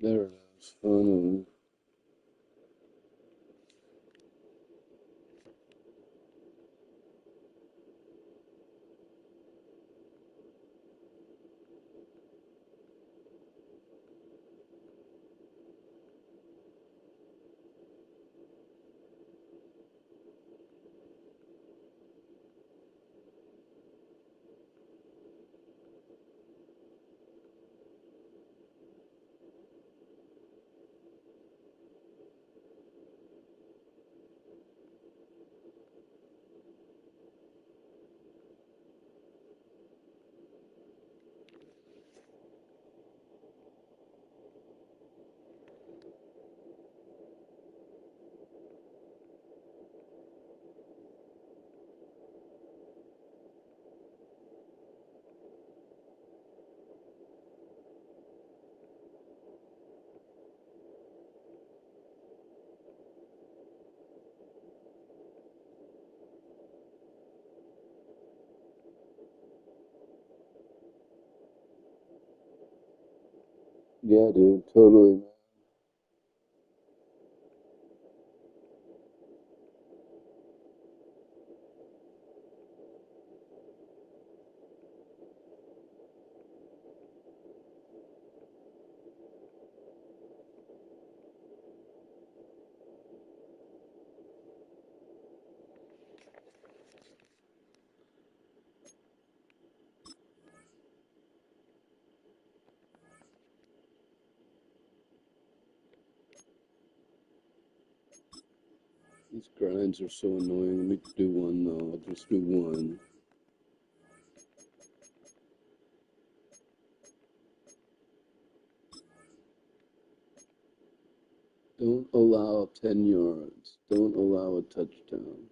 There it is. Finally. Yeah, dude, totally. These grinds are so annoying. Let me do one though. I'll just do one. Don't allow 10 yards. Don't allow a touchdown.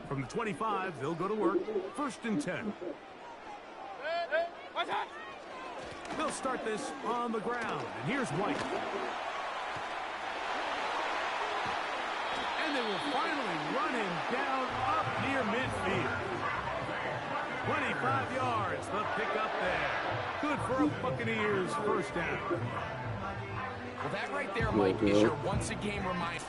From the 25, they'll go to work. 1st and 10. They'll start this on the ground. And here's White. And they will finally run him down up near midfield. 25 yards, the pickup there. Good for a Buccaneers 1st down. Well, that right there, Mike, is your once-a-game reminder.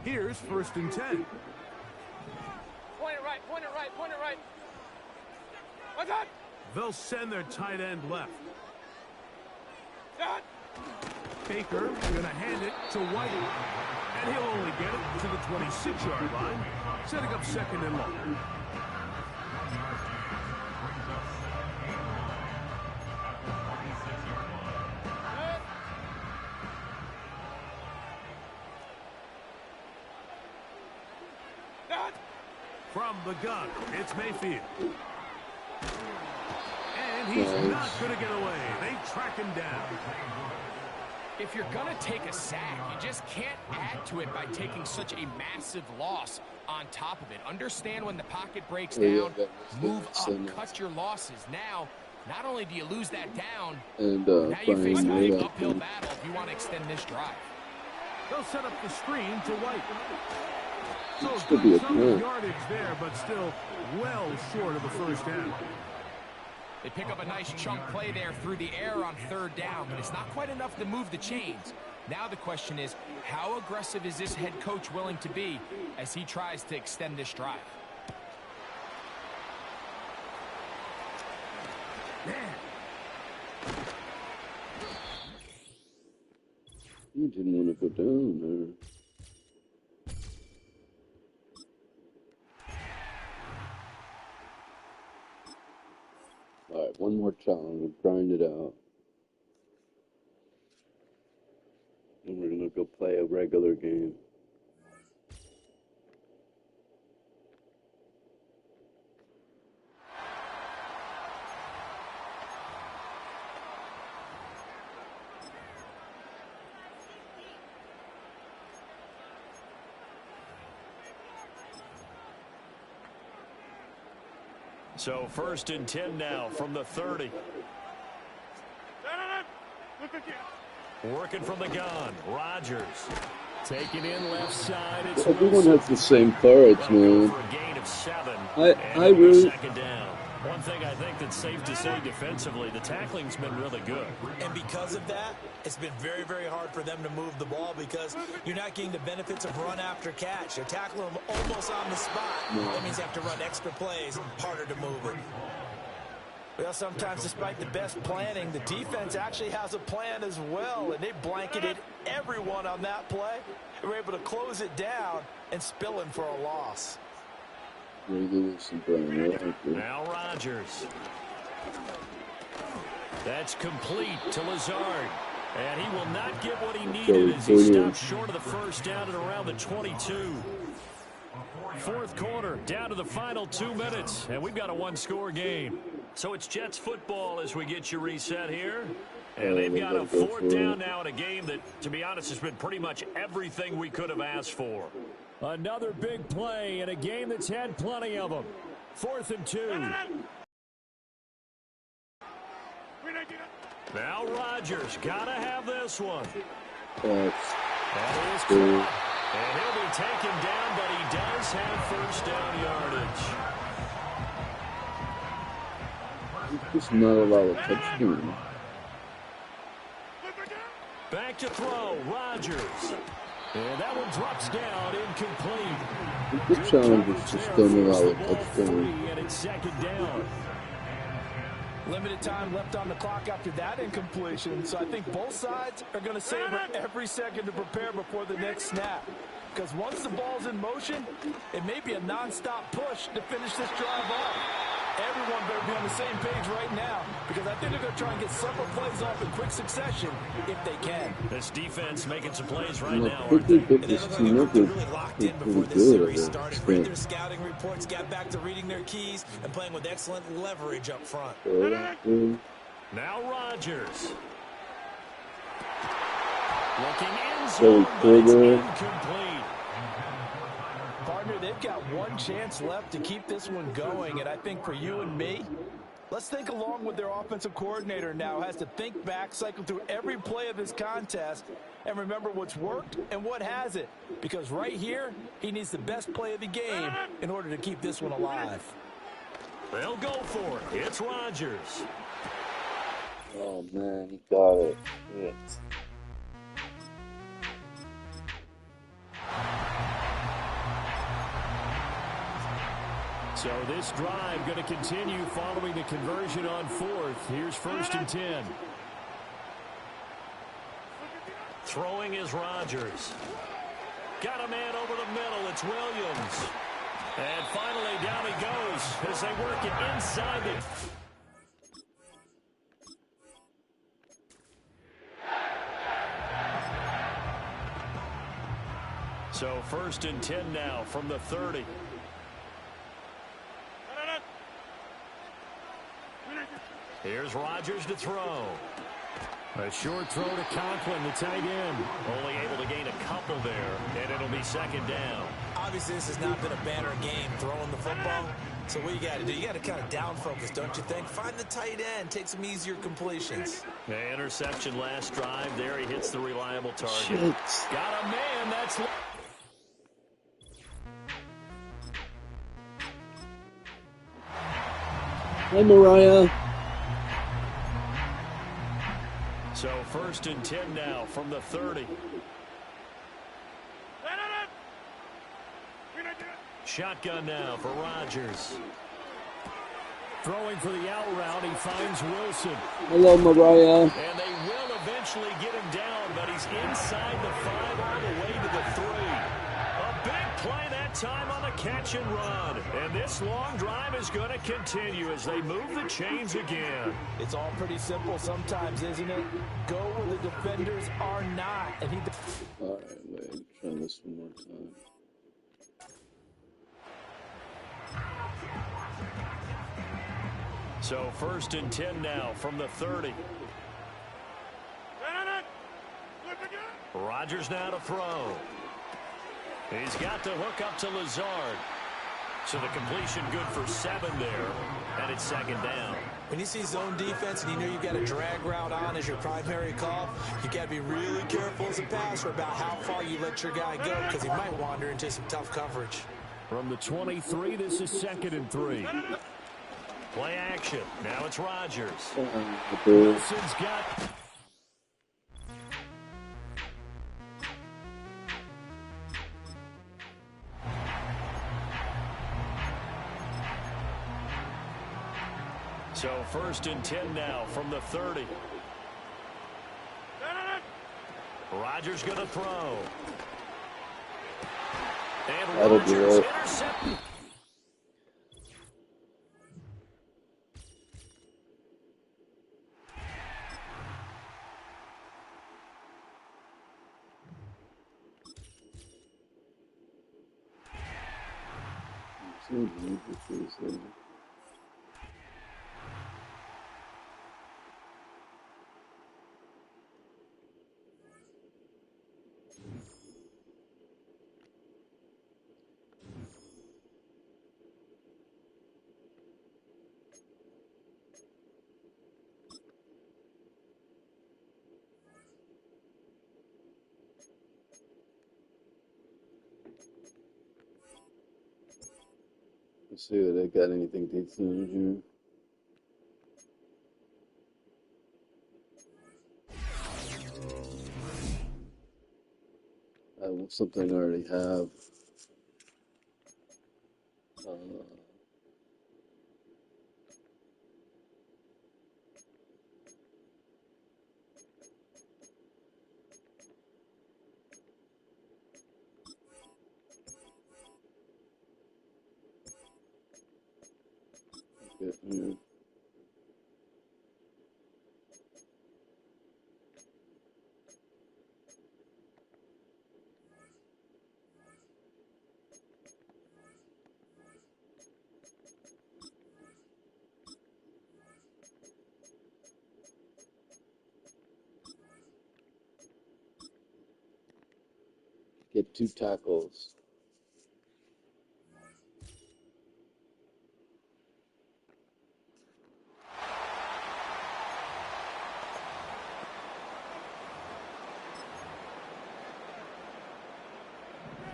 Here's 1st and 10. Point it right, point it right, point it right. What's up? They'll send their tight end left. Shot. Baker going to hand it to White. And he'll only get it to the 26-yard line, setting up 2nd and long. From the gun, it's Mayfield. And he's not going to get away. They track him down. If you're going to take a sack, you just can't add to it by taking such a massive loss on top of it. Understand when the pocket breaks down, move up, cut your losses. Now, not only do you lose that down, now you face a big uphill battle if you want to extend this drive. They'll set up the screen to White. So Could be a good yardage there, but still well short of the 1st down. They pick up a nice chunk play there through the air on 3rd down, but it's not quite enough to move the chains. Now the question is, how aggressive is this head coach willing to be as he tries to extend this drive? You didn't want to go down there. All right, one more challenge. We'll grind it out. play a regular game. So 1st and 10 now from the 30. Working from the gun. Rodgers. Taking in left side. It's Everyone has the same cards, man. For a gain of 7. I really... Second down. One thing I think that's safe to say defensively, the tackling's been really good. And because of that, it's been very, very hard for them to move the ball because you're not getting the benefits of run after catch. You're tackling them almost on the spot. That means you have to run extra plays, harder to move it. Well, sometimes despite the best planning, the defense actually has a plan as well, and they blanketed everyone on that play. They were able to close it down and spill him for a loss. Now Rodgers. That's complete to Lazard. And he will not get what he needed as he stopped short of the first down at around the 22. Fourth quarter, down to the final 2 minutes, and we've got a one-score game. So it's Jets football as we get you reset here. And they've got a 4th down now in a game that, to be honest, has been pretty much everything we could have asked for. Another big play in a game that's had plenty of them. 4th and 2. Now Rodgers, gotta have this one. That's That is caught. And he'll be taken down, but he does have first down yardage. He's just not allowed a touchdown. Back to throw, Rodgers. And that one drops down, incomplete. The challenge is just don't allow a touchdown. And it's 2nd down. Limited time left on the clock after that incompletion, so I think both sides are going to savor every second to prepare before the next snap. Because once the ball's in motion, it may be a non-stop push to finish this drive off. Everyone better be on the same page right now, because I think they're going to try and get several plays off in quick succession if they can. This defense making some plays right now. Quickly put this team up Really locked in before this series good. started. Read their scouting reports, got back to reading their keys, and playing with excellent leverage up front. Now Rodgers. Looking in So zone, but it's Kroger. incomplete. Partner, they've got one chance left to keep this one going, and I think for you and me, let's think along with their offensive coordinator now has to think back, cycle through every play of this contest, and remember what's worked and what hasn't. Because right here, he needs the best play of the game in order to keep this one alive. They'll go for it. It's Rodgers. Oh man, he got it. Yeah. So this drive going to continue following the conversion on 4th. Here's 1st and 10. Throwing is Rodgers. Got a man over the middle. It's Williams. And finally down he goes as they work it inside the... So 1st and 10 now from the 30. Here's Rodgers to throw. A short throw to Conklin, the tight end. Only able to gain a couple there, and it'll be 2nd down. Obviously, this has not been a banner game throwing the football. So what you got to do, you got to kind of down focus, don't you think? Find the tight end, take some easier completions. The interception last drive. There he hits the reliable target. Shit. Got a man. That's... Hi, Mariah. So 1st and 10 now from the 30. Shotgun now for Rodgers. Throwing for the out route, he finds Wilson. Hello, Mariah. And they will eventually get him down, but he's inside the 5 all the way to the 3. A big play that time on the catch and run. And this long drive is going to continue as they move the chains again. It's all pretty simple sometimes, isn't it? Go where the defenders are not. And all right, wait. Try this one more time. So 1st and 10 now from the 30. Rodgers now to throw. He's got the hook up to Lazard. So the completion good for 7 there. And it's 2nd down. When you see zone defense and you know you've got a drag route on as your primary call, you got to be really careful as a passer about how far you let your guy go because he might wander into some tough coverage. From the 23, this is 2nd and 3. Play action. Now it's Rodgers. Wilson's got... So 1st and 10 now from the 30. Rodgers going to throw. And Rodgers intercepted. Let's see if they got anything decent in here. Something I already have. Get here. Get 2 tackles.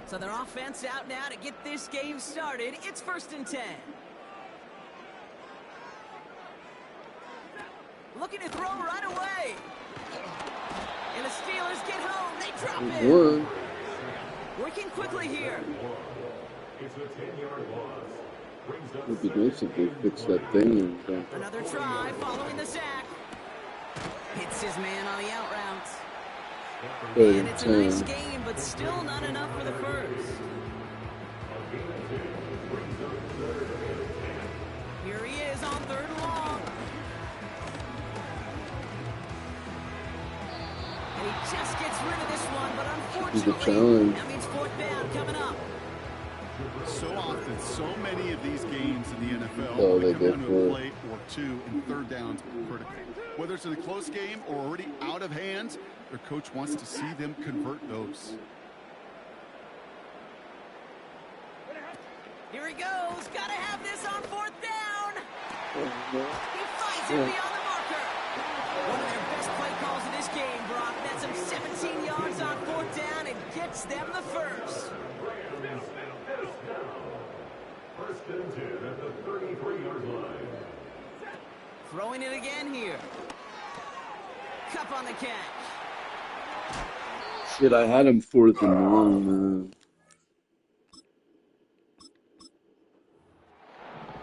So their offense out now to get this game started. It's 1st and 10. Looking to throw right away. And the Steelers get home. They drop it. Working quickly here. It would be nice if they fix that thing. Another try following the sack. Hits his man on the out route. And it's a nice game, but still not enough for the first. Here he is on 3rd and long. And he just gets rid of this one, but unfortunately, that means 4th down coming up. So often, so many of these games in the NFL, they come down to a play or 2, and 3rd downs are critical. Whether it's in a close game or already out of hand, their coach wants to see them convert those. Here he goes. Got to have this on 4th down. He finds it beyond the marker. One of their best play calls of this game, Brock. That's him 17 yards on 4th down and gets them the first. 1st and 10 at the 33-yard line. Throwing it again here. Cup on the catch. Shit, I had him 4th and long, man.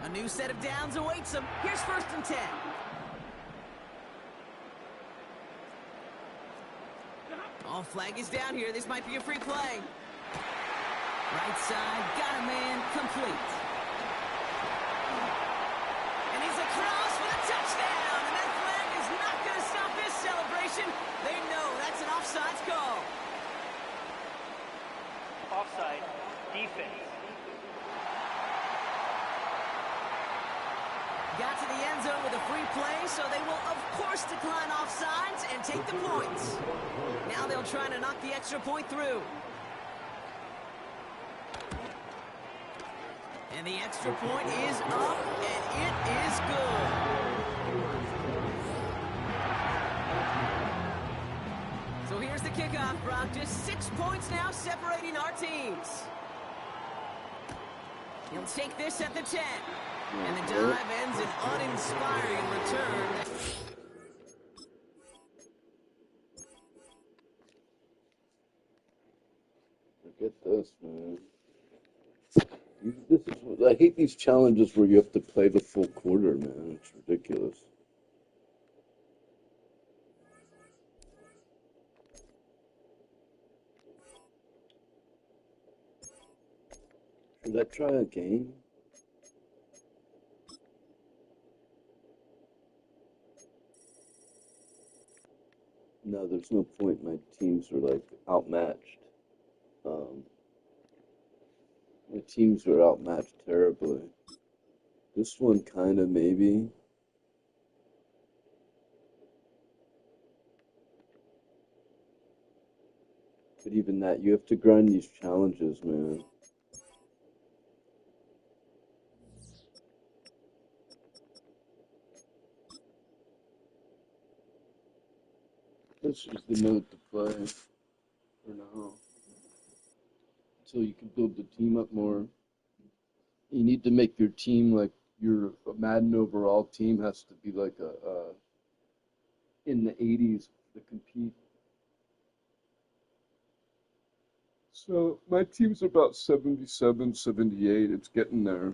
A new set of downs awaits him. Here's 1st and 10. Flag is down here. This might be a free play. Right side, got a man, complete. And he's across for the touchdown. And that flag is not going to stop this celebration. They know that's an offsides call. Offside, defense. Got to the end zone with a free play, so they will, of course, decline offsides and take the points. Now they'll try to knock the extra point through. And the extra point is up, and it is good. So here's the kickoff, Brock. Just 6 points now separating our teams. He'll take this at the 10. And the dive ends an uninspiring return. Forget this, man. I hate these challenges where you have to play the full quarter, man. It's ridiculous. Should I try a game? No, there's no point. My teams are like outmatched. My teams are outmatched terribly. This one kind of maybe. But even that, you have to grind these challenges, man. This is the mode to play for now. So you can build the team up more. You need to make your team like your Madden overall team has to be like in the 80s to compete. So my team's about 77, 78. It's getting there.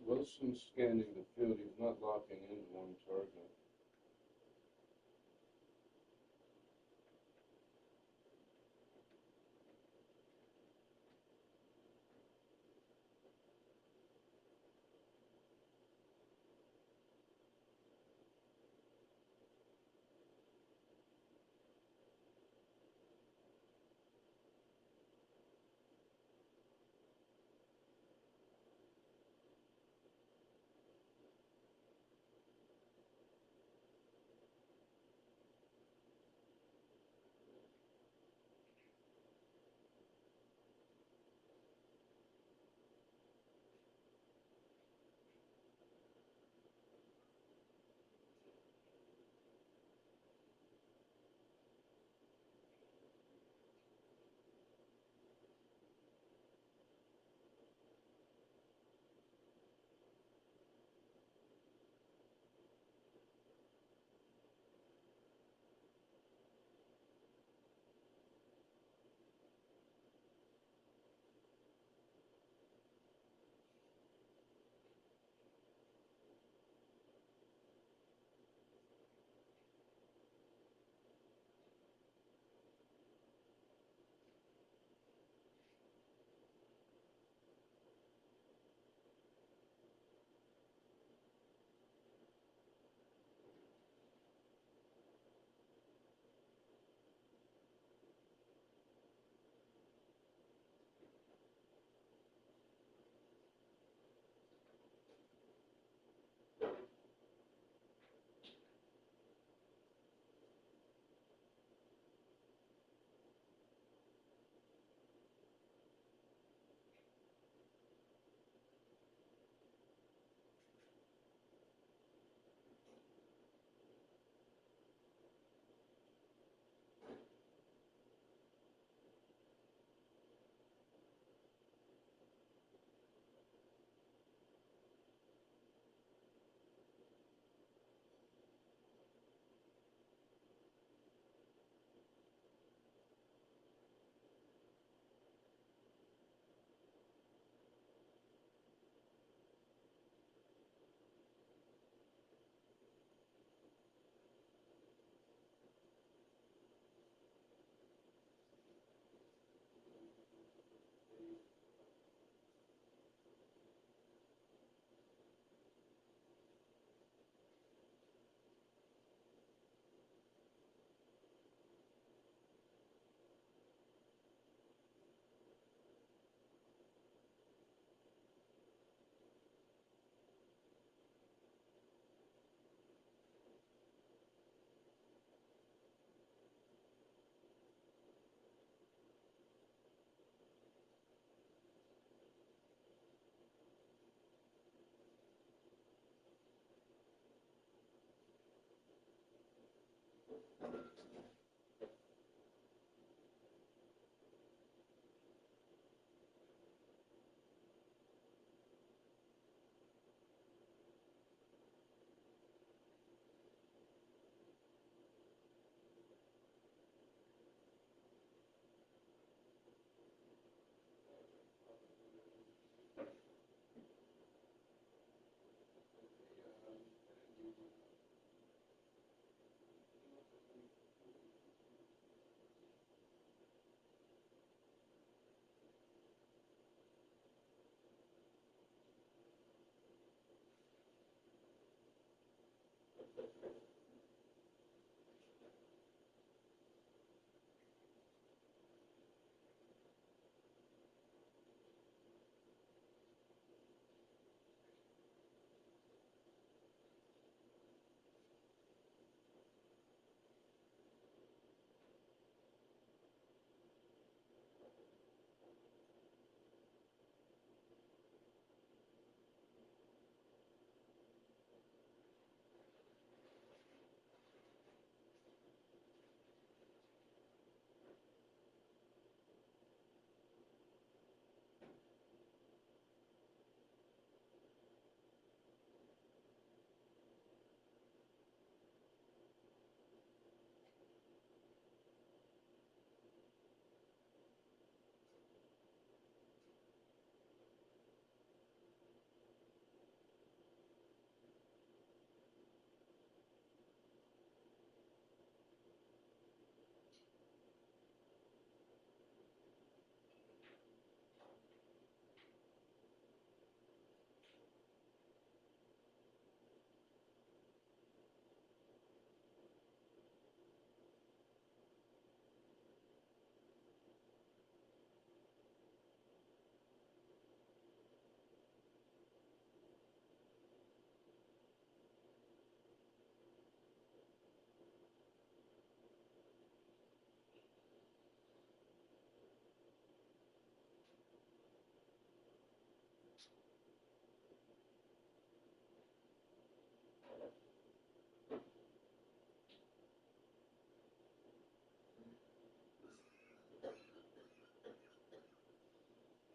Wilson's scanning the field. He's not locking into one target.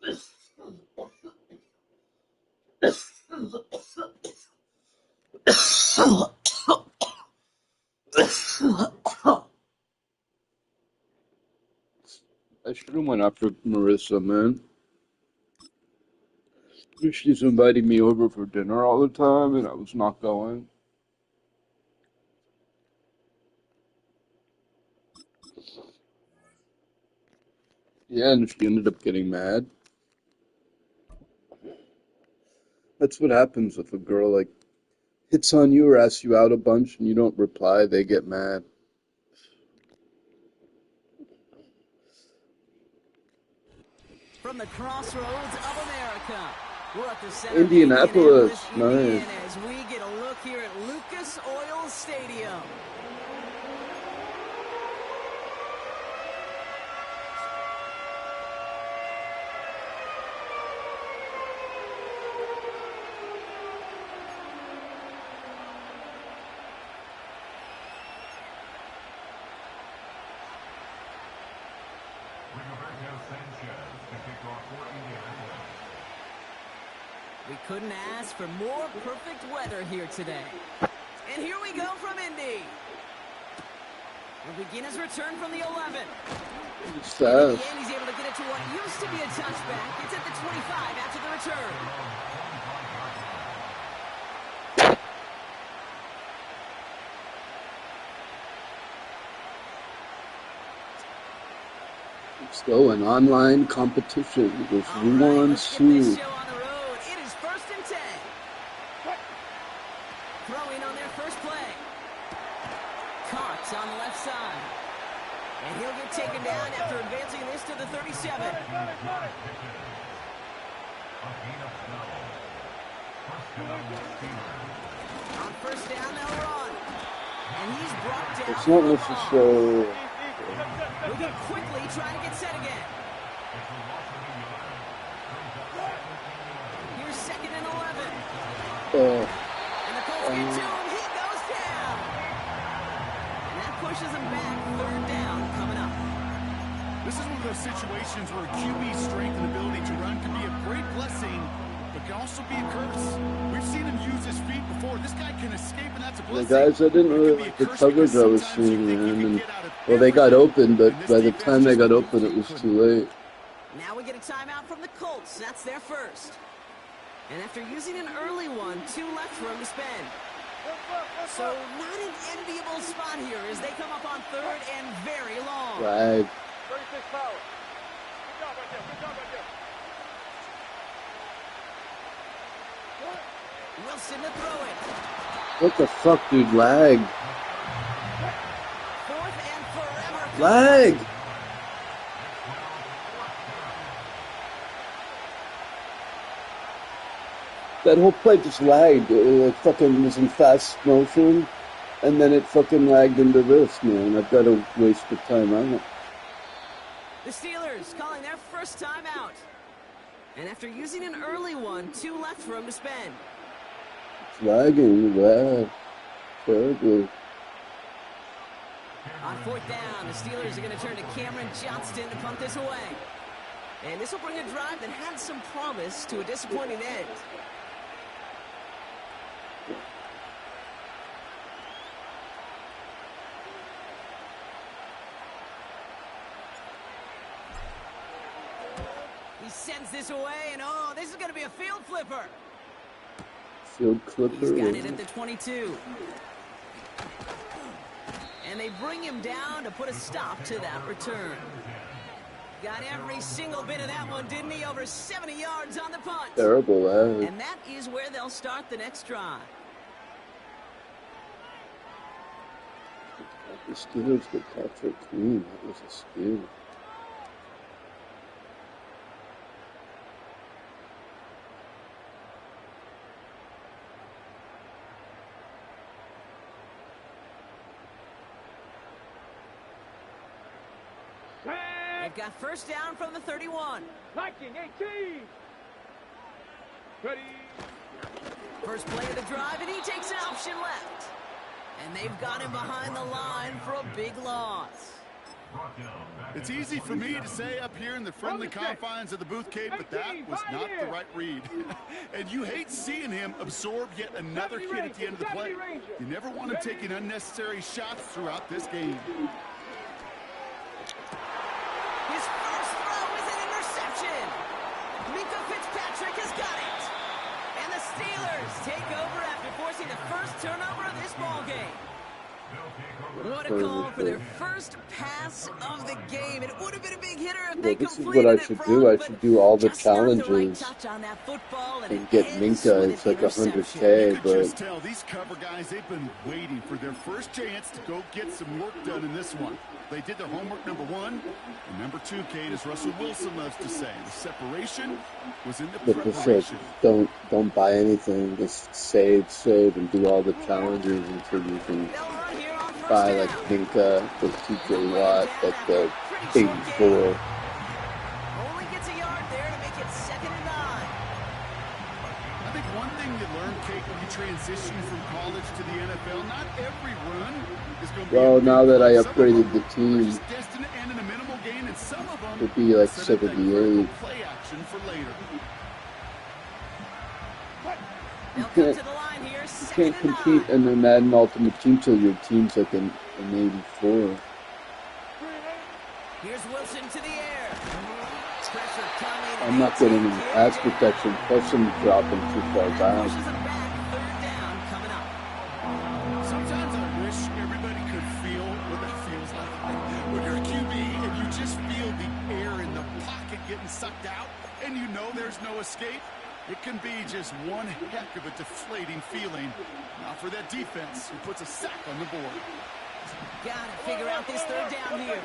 I should have went after Marissa, man. She's inviting me over for dinner all the time, and I was not going. Yeah, and she ended up getting mad. That's what happens if a girl, like, hits on you or asks you out a bunch and you don't reply, they get mad. From the crossroads of America, we're at the center Indianapolis, of Indiana, nice. as we get a look here at Lucas Oil Stadium. We couldn't ask for more perfect weather here today. And here we go from Indy. He'll begin his return from the 11. It's And in the fast. end, he's able to get it to what used to be a touchback. It's at the 25 after the return. Let's go, an online competition with All Who right, Wants let's get this To. show on the road. It is 1st and 10. Throwing on their first play. Caught on the left side. And he'll get taken down after advancing this to the 37. On first down, they'll run. And he's brought down. It's not necessarily. Moving quickly, trying to get set again. Here's 2nd and 11. And the Colts get to him. He goes down. And that pushes him back. 3rd down coming up. This is one of those situations where QB's strength and ability to run can be a great blessing, but can also be a curse. We've seen him use his feet before. This guy can escape, and that's a blessing. The guys, I didn't really like the coverage I was seeing, man. And, well, they got open, but by the time they got open, it was too late. Now we get a timeout from the Colts. That's their first. And after using an early one, 2 left for him to spend. So not an enviable spot here as they come up on 3rd and very long. Flag. 36 power. Good job right there. Good job right there. Wilson to throw it. What the fuck, dude? Lag. 4th and forever. Lag! That whole play just lagged. It fucking was in fast motion, and then it fucking lagged into this, man. I've got to waste the time on it. The Steelers calling their first timeout. And after using an early one, 2 left for him to spend. It's lagging, lag. Terribly. On 4th down, the Steelers are going to turn to Cameron Johnston to punt this away. And this will bring a drive that had some promise to a disappointing end. He sends this away, and oh, this is going to be a field flipper. Field clipper. He's got it at the 22. And they bring him down to put a stop to that return. Got every single bit of that one, didn't he? Over 70 yards on the punt. Terrible lag. And that is where they'll start the next drive. The Steelers get Patrick Queen. That was a steal. They've got first down from the 31. Liking 18. Ready. First play of the drive, and he takes an option left. And they've got him behind the line for a big loss. It's easy for me to say up here in the friendly confines of the booth, Kate, but that was not the right read. And you hate seeing him absorb yet another hit at the end of the play. You never want him taking unnecessary shots throughout this game. His first throw is an interception. Mika Fitzpatrick has got it. And the Steelers take over after forcing the first turnover of this ball game. What a call for their first pass of the game. It would have been a big hitter if they this is completed what I should do. I should do all the challenges and get Minka. It's like 100K, but just tell these cover guys, they've been waiting for their first chance to go get some work done in this one. They did their homework, number one. And number two, Kate, as Russell Wilson loves to say, the separation was in the preparation. Don't buy anything. Just save, and do all the challenges until you can buy like Minka, the TJ Watt, like the 84. Only gets a yard there to make it 2nd and 9. I think one thing you learn, Kate, when you transition from college to the NFL, not every run is going to be. Well, now that I upgraded the team, destined to end in a minimal gain, and some of them it'd be like 78. Play action for later. You can't compete in the Madden Ultimate Team till your team's like an 84. Here's Wilson to the air. Pressure coming. I'm not getting any pass protection, plus I'm dropping too far back. 3rd down coming up. Sometimes I wish everybody could feel what that feels like. When you're a QB and you just feel the air in the pocket getting sucked out, and you know there's no escape. It can be just one heck of a deflating feeling. Now for that defense, who puts a sack on the board. Gotta figure out this 3rd down here.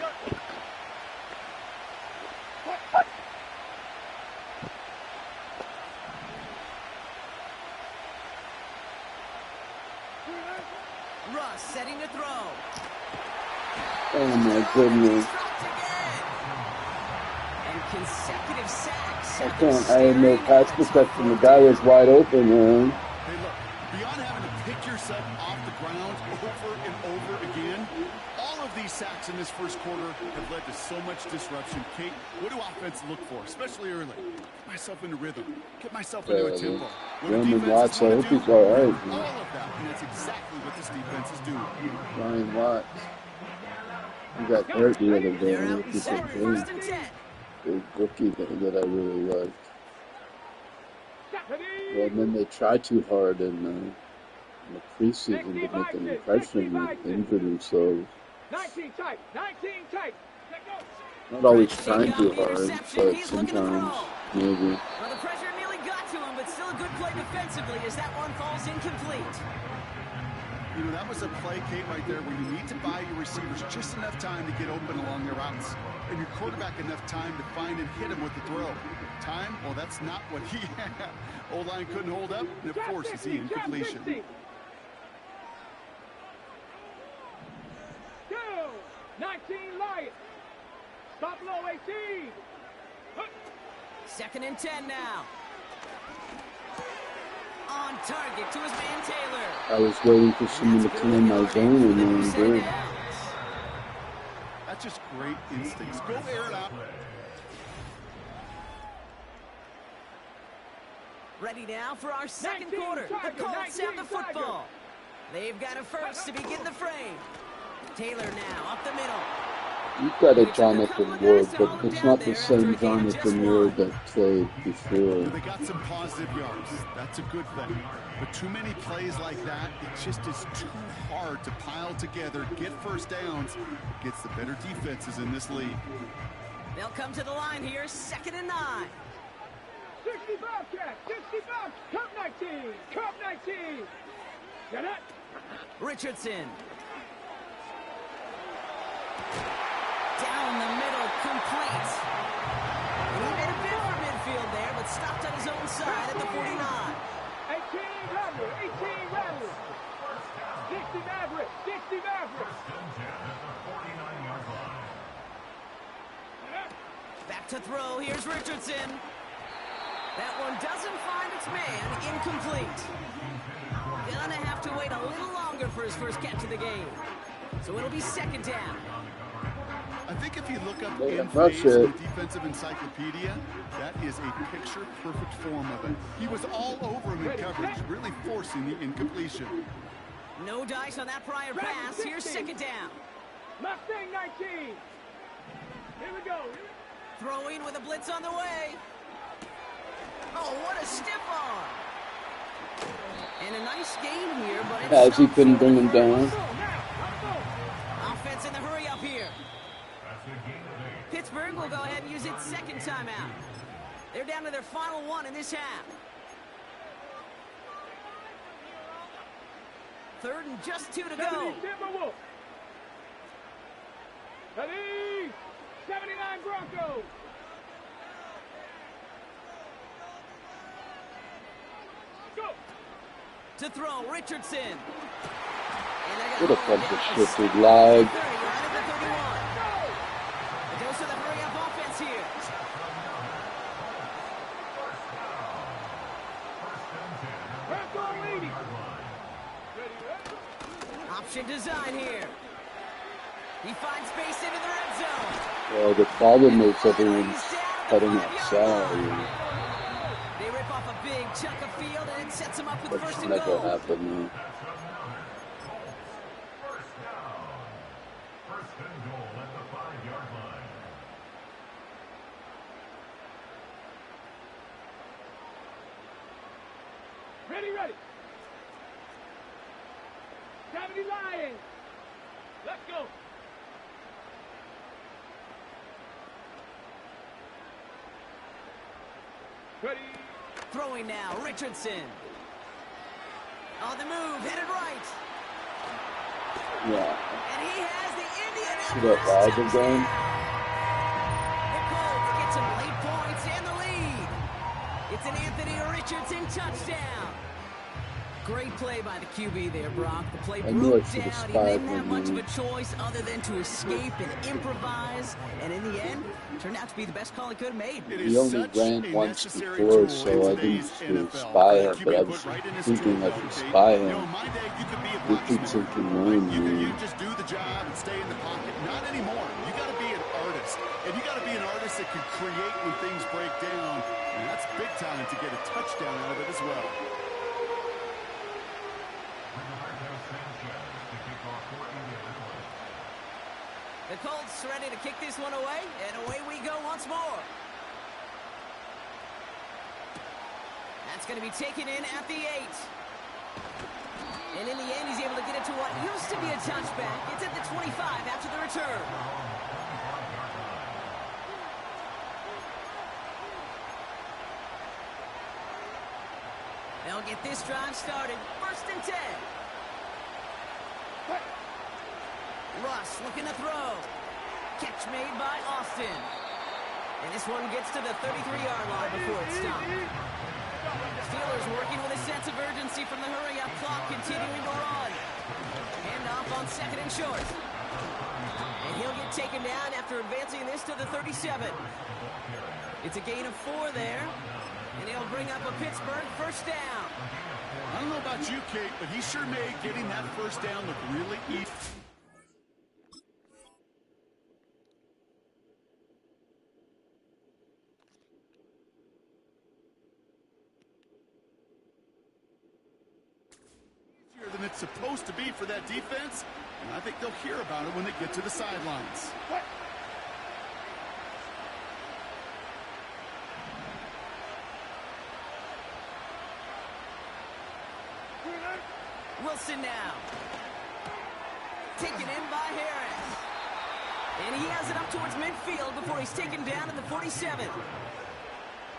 Russ setting to throw. Oh my goodness. And consecutive sacks. I had no pass protection. The guy was wide open, man. Hey, look, beyond having to pick yourself off the ground over and over again, all of these sacks in this first quarter have led to so much disruption. Kate, what do offense look for, especially early? Get myself into rhythm. Get myself into a tempo. Roman Watts, I hope he's all right. All of that, and that's exactly what this defense is doing. Ryan Watts. He got hurt the other day. I hope he's okay. The rookie that I really liked. Well, and then they try too hard in the preseason to make an impression and injure themselves. 19 tight, 19 tight. Not always trying too hard, but sometimes maybe. Well, the pressure nearly got to him, but still a good play defensively as that one falls incomplete. You know, that was a play, Kate, right there, where you need to buy your receivers just enough time to get open along their routes, and your quarterback enough time to find and hit him with the throw. Time? Well, that's not what he had. O-line couldn't hold up, and it forces the incompletion. 2, 19 Lions. Stop low, 18. 2nd and 10 now. On target to his man Taylor. I was waiting for someone to come in my zone and no one did. That's just great instincts. Go air it out. Ready now for our 2nd quarter. The Colts have the football. They've got a first to begin the frame. Taylor now up the middle. You've got a Jonathan Ward, but it's not the same Jonathan Ward that played before. They got some positive yards. That's a good thing. But too many plays like that, it just is too hard to pile together, get first downs, gets the better defenses in this league. They'll come to the line here, 2nd and 9. 60 Bobcat, 60 Bob, Cup 19, Cup 19. Get it? Richardson. Down the middle, complete. And he made a bid for midfield there, but stopped on his own side at the 49. 18 Rattler, 18 Rattler. 60 Maverick, 60 Maverick. Back to throw, here's Richardson. That one doesn't find its man, incomplete. Gonna have to wait a little longer for his first catch of the game. So it'll be 2nd down. I think if you look up Yeah, in that's phase in it. the defensive encyclopedia, that is a picture-perfect form of it. He was all over him in coverage, really forcing the incompletion. No dice on that prior pass. Here's second down. Mustang 19. Here we go. Throwing with a blitz on the way. Oh, what a stiff arm. And a nice game here, but it's As he couldn't bring him down. Offense in the hurry up here. Pittsburgh will go ahead and use its second timeout. They're down to their final one in this half. Third and just 2 to go. Ready? 79 Broncos. Go. To throw, Richardson. What a bunch of shit, dude. Lag. A dose of the hurry-up offense here. Option design here. He finds space into the red zone. Well, the problem is everyone's cutting outside. They rip off a big chunk of field and it sets him up with first and Never goal. happened. First and goal at the 5-yard line. Ready. 70 Lions. Let's go. Ready. Throwing now, Richardson. On the move, headed right. Yeah. And he has the Indian. See that lag again? The Colts get some late points and the lead. It's an Anthony Richardson touchdown. Great play by the QB there, Brock. The play broke down. He didn't have much of a choice other than to escape and improvise. And in the end, turned out to be the best call he could have made. He only ran once before, so I didn't spy him, but I was thinking I should spy him. Richardson can run, man. You just do the job and stay in the pocket. Not anymore. You got to be an artist. And you got to be an artist that can create when things break down. And that's big time to get a touchdown out of it as well. The Colts ready to kick this one away, and away we go once more. That's going to be taken in at the 8. And in the end, he's able to get it to what used to be a touchback. It's at the 25 after the return. They'll get this drive started. First and 10. Russ looking to throw. Catch made by Austin. And this one gets to the 33-yard line before it's stopped. Steelers working with a sense of urgency from the hurry-up clock, continuing to run. Handoff on second and short. And he'll get taken down after advancing this to the 37. It's a gain of 4 there. And he'll bring up a Pittsburgh first down. I don't know about you, Kate, but he sure made getting that first down look really easy. Than it's supposed to be for that defense, and I think they'll hear about it when they get to the sidelines. Wilson now. Taken in by Harris. And he has it up towards midfield before he's taken down at the 47.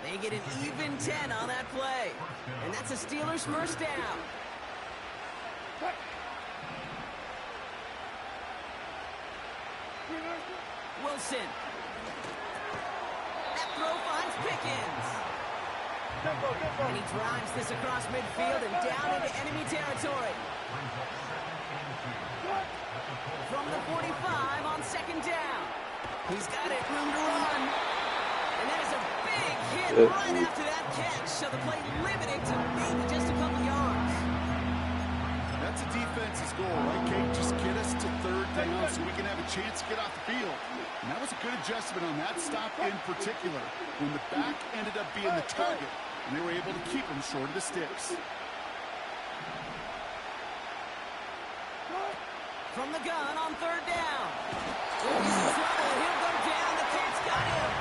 They get an even 10 on that play. And that's a Steelers first down. Wilson. That throw finds Pickens. And he drives this across midfield and down into enemy territory. From the 45 on second down. He's got it, room to run. And that is a big hit right after that catch. So the play limited to maybe just a couple yards. That's a defense's goal, right, Kate? Just get us to third down so we can have a chance to get off the field. And that was a good adjustment on that stop in particular, when the back ended up being the target, and they were able to keep him short of the sticks. From the gun on third down. He's in trouble. He'll go down. The kid's got him.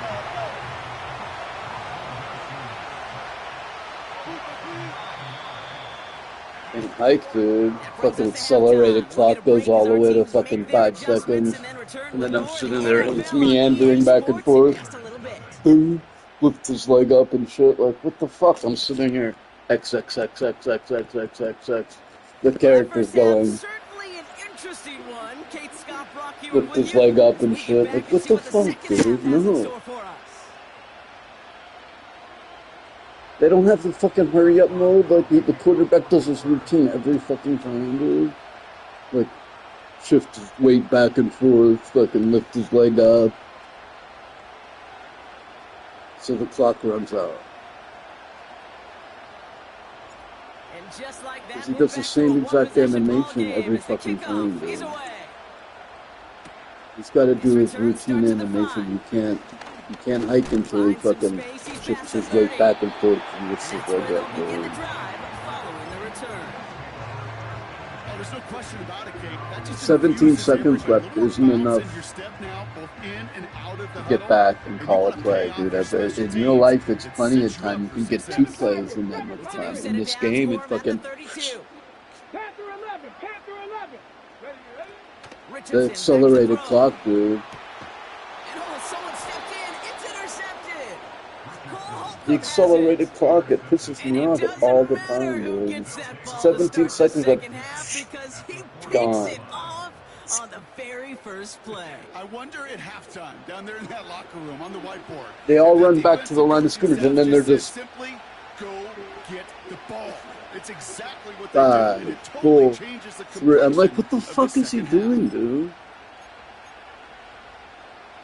And hike, dude. Fucking accelerated clock goes all the way to fucking 5 seconds. And then I'm sitting there and it's meandering back and forth. Lift his leg up and shit. Like, what the fuck? I'm sitting here. XXXXXXXXX. The character's going. Lift his leg up and shit. Like, what the fuck, dude? No. They don't have the fucking hurry up mode. Like, the quarterback does his routine every fucking time, dude. Like, shift his weight back and forth, fucking lift his leg up. So the clock runs out. Because he does the same exact animation every fucking time, dude. He's got to do his routine animation. You can't hike until he fucking shifts his weight back and forth and lifts his leg up, dude. There's no question about it, Kate. 17 seconds left isn't enough to get back and call a play, dude. In real life, it's plenty of time. You can get 2 plays in that much time. In this game, it fucking... The accelerated clock, dude. The accelerated clock, it pisses me off all the time, dude. 17 seconds left. Gone. On the very first play. I wonder at halftime, down there in that locker room on the whiteboard. They all run back to the line of scrimmage, and then they're just... Simply go get the ball. It's exactly what they do, and it totally changes the complexion. I'm like, what the fuck is he doing, dude?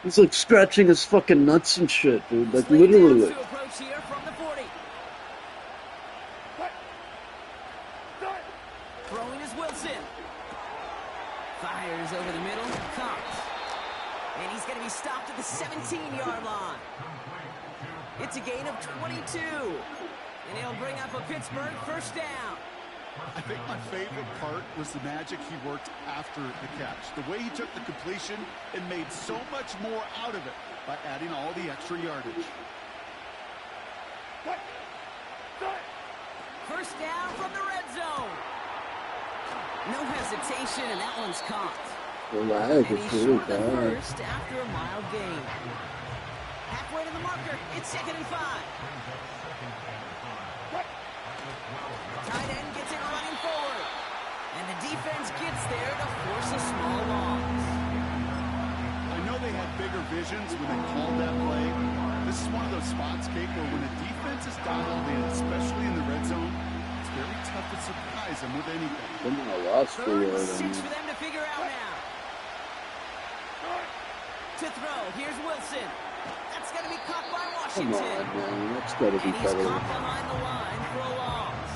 He's like scratching his fucking nuts and shit, dude. Like, literally. Throwing is Wilson. Fires over the middle. Comes. And he's going to be stopped at the 17-yard line. It's a gain of 22. And he'll bring up a Pittsburgh first down. I think my favorite part was the magic he worked after the catch. The way he took the completion and made so much more out of it by adding all the extra yardage. First down from the red zone. No hesitation, and that one's caught. The lag is really bad. First after a mild gain. Halfway to the marker. It's 2nd and 5. Tight end gets it running forward. And the defense gets there to force a small loss. I know they had bigger visions when they called that play. This is one of those spots, Kate, where when a defense is dialed in, especially in the red zone, it's very tough to surprise them with anything. They're a loss for Third and 6 for them to figure out now. To throw, here's Wilson. That's going to be caught by Washington. Come on, man. That's got to be better. He's caught behind the line for a loss.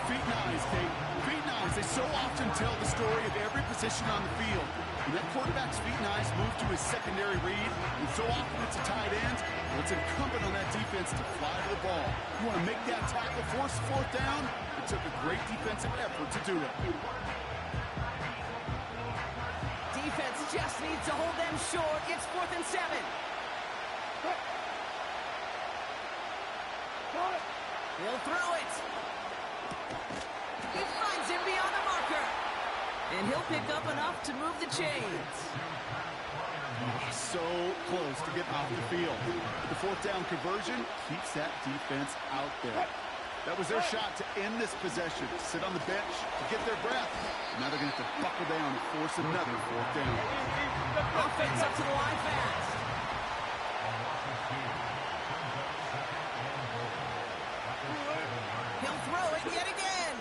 Feet nice, Kate. Feet nice. They so often tell the story of every position on the field. When that quarterback's feet nice move to his secondary read, and so often it's a tight end, well, it's incumbent on that defense to fly to the ball. You want to make that tackle, force the 4th down? It took a great defensive effort to do it. Defense just needs to hold them short. It's 4th and 7. He'll throw it. He finds him beyond the marker. And he'll pick up enough to move the chains. So close to getting off the field. The 4th down conversion keeps that defense out there. That was their shot to end this possession, to sit on the bench, to get their breath. Now they're going to have to buckle down and force another 4th down. Offense up to the line fast. He'll throw it yet again.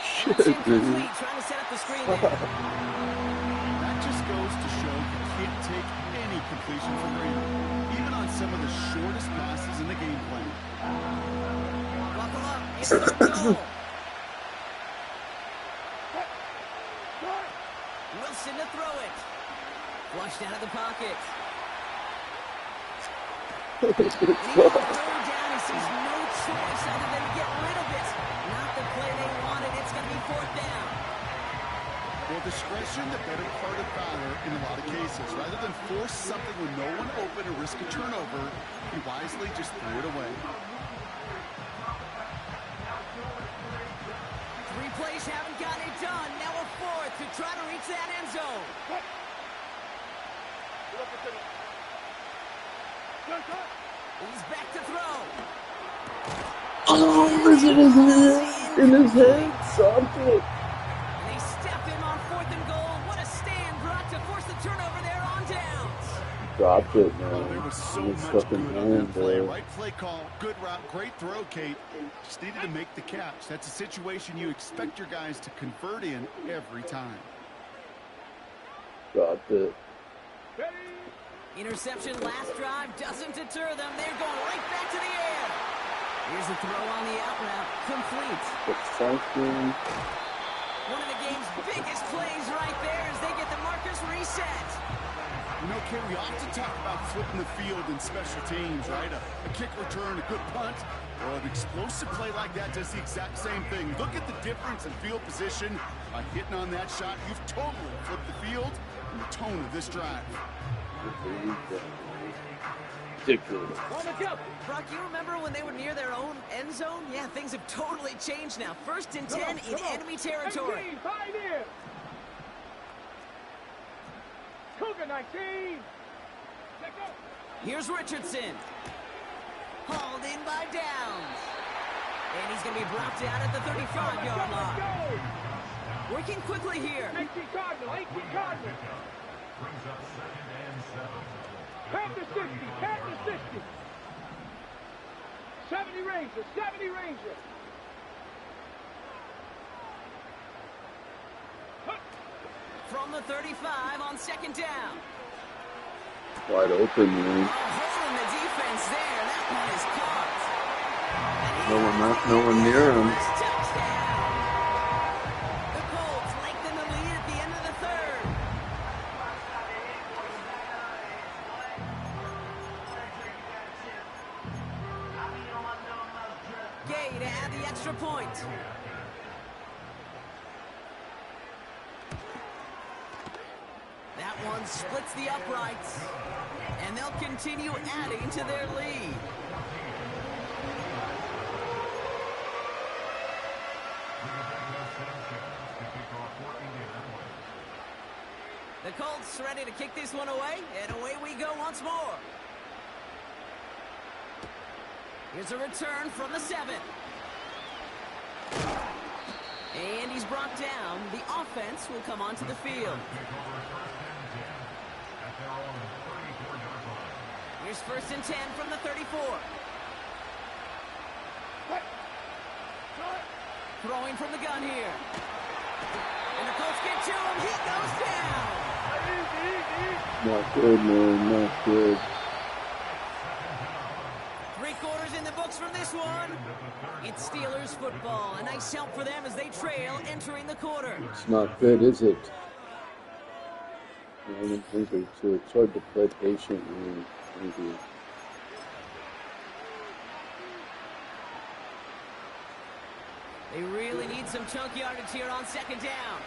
Shit, dude. Trying to set up the screen there. That just goes to show you can't take any completion for granted, even on some of the shortest passes in the game plan. Buckle up. It's the goal. Pushed out of the pocket. And he goes third down. He sees no choice other than to get rid of it. Not the play they wanted. It's going to be fourth down. Well, discretion, the better part of valor in a lot of cases. Rather than force something with no one open or risk a turnover, he wisely just threw it away. 3 plays haven't gotten it done. Now a fourth to try to reach that end zone. He's back to throw. Oh, it was in his head. In his head. Something. And they step him on 4th and goal. What a stand brought to force the turnover there on downs. Dropped it, man. There was so much fucking good on that play. bro. Right play call, good route, great throw, Kate. Just needed to make the catch. That's a situation you expect your guys to convert in every time. Dropped it. Interception last drive doesn't deter them. They're going right back to the air. Here's a throw on the out route. Complete. Something. One of the game's biggest plays right there as they get the markers reset. You know, Kate, we often talk about flipping the field in special teams, right? A kick return, a good punt. Well, an explosive play like that does the exact same thing. Look at the difference in field position. By hitting on that shot, you've totally flipped the field and the tone of this drive. Ridiculous. Brock, you remember when they were near their own end zone? Yeah, things have totally changed now. 1st and 10 in enemy territory. 19, 5 in. Cougar 19. Let go. Here's Richardson. Hauled in by Downs. And he's going to be brought down at the 35-yard line. Working quickly here. 18 Cardinal, 18 Cardinal. Count to 60, count to 60. 70 Ranger, 70 Ranger. From the 35 on 2nd down. Wide open, man. A hole in the defense there. That one is caught. No one near him. Touchdown. The Colts lengthen the lead at the end of the 3rd. Gay to add the extra point. That one splits the uprights, and they'll continue adding to their lead. The Colts ready to kick this one away, and away we go once more. Here's a return from the 7. And he's brought down. The offense will come onto the field. Here's 1st and 10 from the 34. Throwing from the gun here. And the Colts get to him. He goes down. Not good, man. Not good. 3 quarters in the books from this one. It's Steelers football. A nice help for them as they trail entering the quarter. It's not good, is it? I don't think so. It's hard to play patiently. Thank you. They really need some chunk yardage here on 2nd down.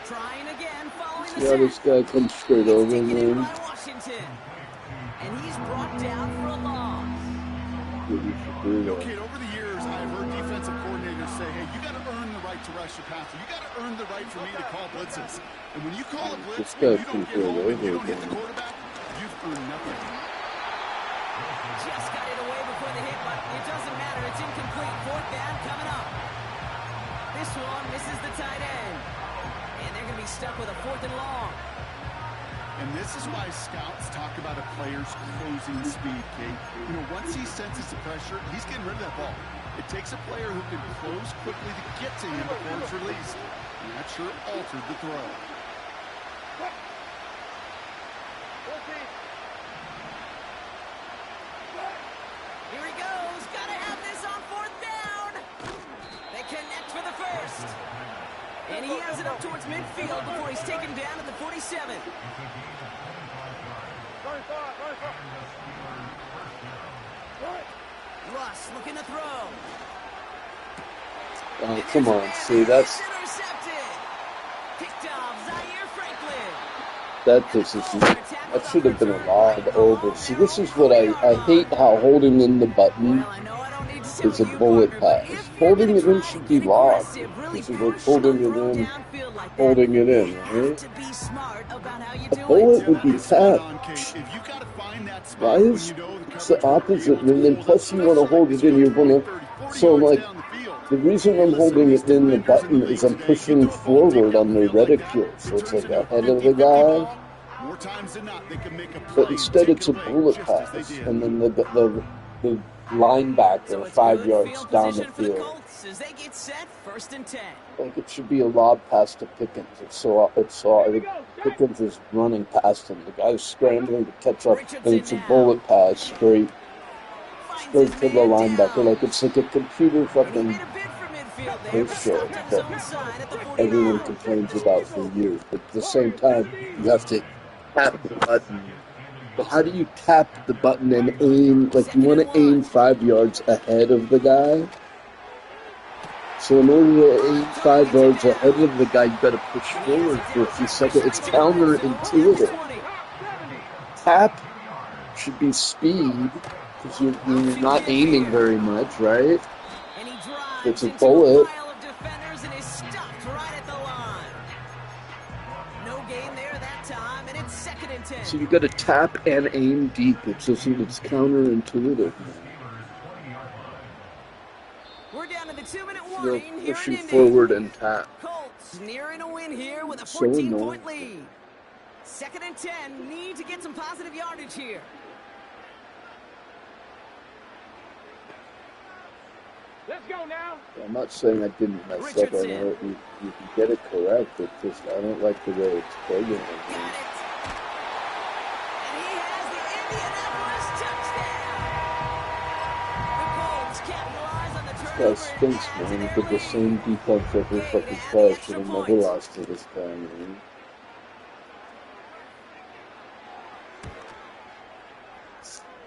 Trying again, following the Yeah, this guy comes straight over, man. by Washington. And he's brought down for a loss. Okay, over the years, I've heard defensive coordinators say, hey, you got to earn the right to rush your passer. You got to earn the right for me to call blitzes. And when you call a blitz, you don't get home and you don't hit the quarterback, you've earned nothing. Just got it away before the hit, but it doesn't matter. It's incomplete. 4th down coming up. This one misses the tight end. And they're going to be stuck with a 4th and long. And this is why scouts talk about a player's closing speed, Kate. You know, once he senses the pressure, he's getting rid of that ball. It takes a player who can close quickly to get to him before it's released. And that sure altered the throw. Here he goes. Got to have this on 4th down. They connect for the 1st. And he has it up towards midfield before he's taken down at the 47. Russ looking to throw. Oh, come on. See, that's... Picked off Zaire Franklin. That should have been a lot over. See, this is what I hate, how holding in the button is a bullet pass. Holding it in should be locked. This is like holding it in, right? A bullet would be tapped. Why is it's the opposite? And then plus you want to hold it in, you're going to... So, like, the reason I'm holding it in the button is I'm pushing forward on the reticule, so it's like ahead of the guy. But instead it's a bullet pass, and then the linebacker 5 yards down the field. Like it should be a lob pass to Pickens. Pickens is running past him. The guy's scrambling to catch up, and it's a bullet pass straight to the linebacker. Like it's like a computer fucking post show that everyone complains about for years. But at the same time, you have to tap the button. But how do you tap the button and aim? Like you want to aim 5 yards ahead of the guy. So in order to aim 5 yards ahead of the guy, you got to push forward for a few seconds. It's counterintuitive. Tap should be speed because you're not aiming very much, right? It's a bullet. So you got to tap and aim deep. It's counterintuitive. We're down to the 2-minute You're warning here pushing in Indy. forward and tap. Colts nearing a win here with a So 14-point annoying. lead. 2nd and 10, need to get some positive yardage here. Let's go now. I'm not saying I didn't mess up. I know you can get it correct. It's just I don't like the way it's playing. And he has the Indianapolis touchdown. The Colts capitalize on the turnover. This guy stinks, man. He did the same defense every fucking play. Should have never lost to this guy, man.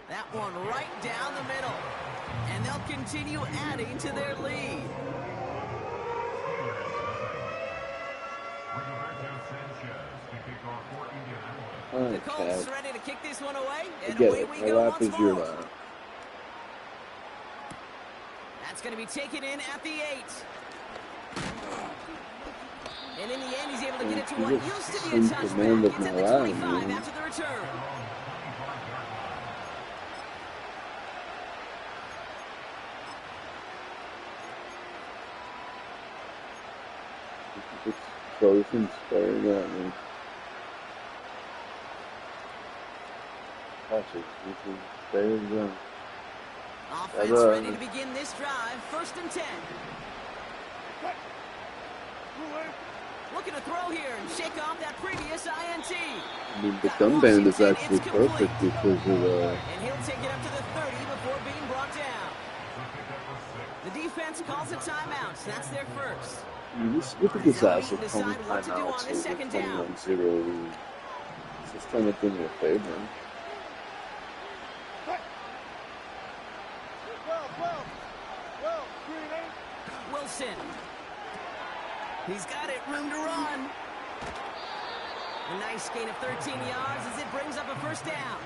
That one right down the middle. And they'll continue adding to their lead. The Colts ready to kick this one away. And away we go once more. That's going to be taken in at the 8. And in the end, he's able to get it to what used to be a touchback. It's at the 25 after the return. Both inspiring that me. Offense ready to begin this drive. 1st and 10. Looking to throw here and shake off that previous INT. I mean, the gun band is actually perfect because of And he'll take it up to the 30 before being brought down. The defense calls a timeout. That's their first. Look at this ass of calling timeouts with a 21-0 lead. He's just trying to do me a favor. Wilson. He's got it. Room to run. A nice gain of 13 yards as it brings up a 1st down.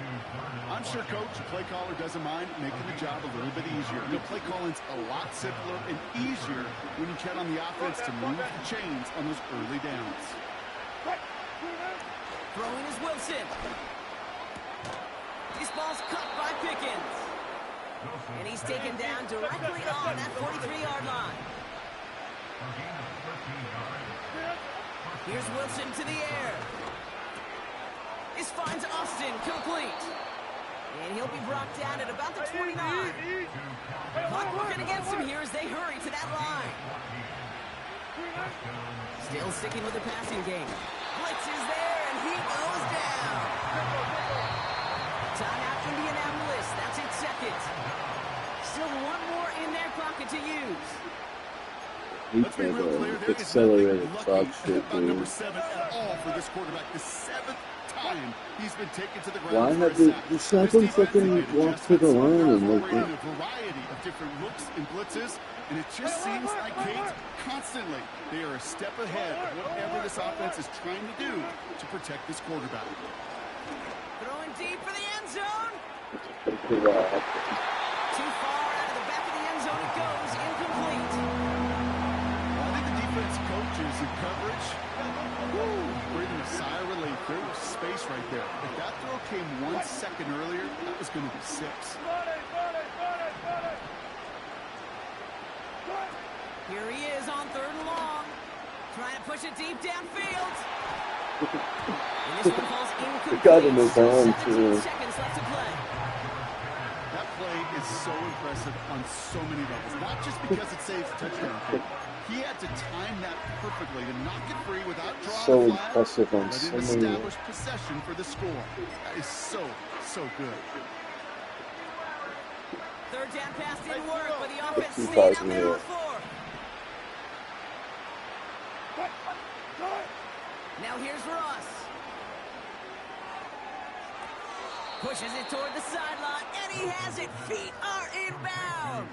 I'm sure Coach, the play caller, doesn't mind making the job a little bit easier. The play calling's a lot simpler and easier when you count on the offense to move the chains on those early downs. Throwing is Wilson. This ball's cut by Pickens. And he's taken down directly on that 43-yard line. Here's Wilson to the air. This finds Austin complete. And he'll be brought down at about the 29. Clock working against him here as they hurry to that line. Still sticking with the passing game. Blitz is there, and he goes down. Timeout Indianapolis. That's its 2nd. Still one more in their pocket to use. Let's be real clear, there is accelerated nothing dog shit, about number dude. 7 at all for this quarterback. The 7th time he's been taken to the ground Why for a have sack. the second fucking walk to the line and like a variety of different looks and blitzes, and it just seems like Kate constantly they are a step ahead of whatever this offense is trying to do to protect this quarterback. Throwing deep for the end zone. Too far out of the back of the end zone it goes, incomplete. Well, I think the defense coaches in coverage, breathing a sigh of relief. There was space right there. If that throw came 1 second earlier, that was going to be 6. Here he is on 3rd and long. Trying to push it deep downfield. And this one falls incomplete. It got in his arm, 17 too. seconds left to play. That play is so impressive on so many levels. Not just because it saves a touchdown kick. He had to time that perfectly to knock it free without drawing So a flag, impressive on but so it many established possession for the score. That is so good. 3rd down pass didn't work, but the offense Two stayed out thousand there on yards. 4th. Now here's Ross. Pushes it toward the sideline, and he has it. Feet are inbounds.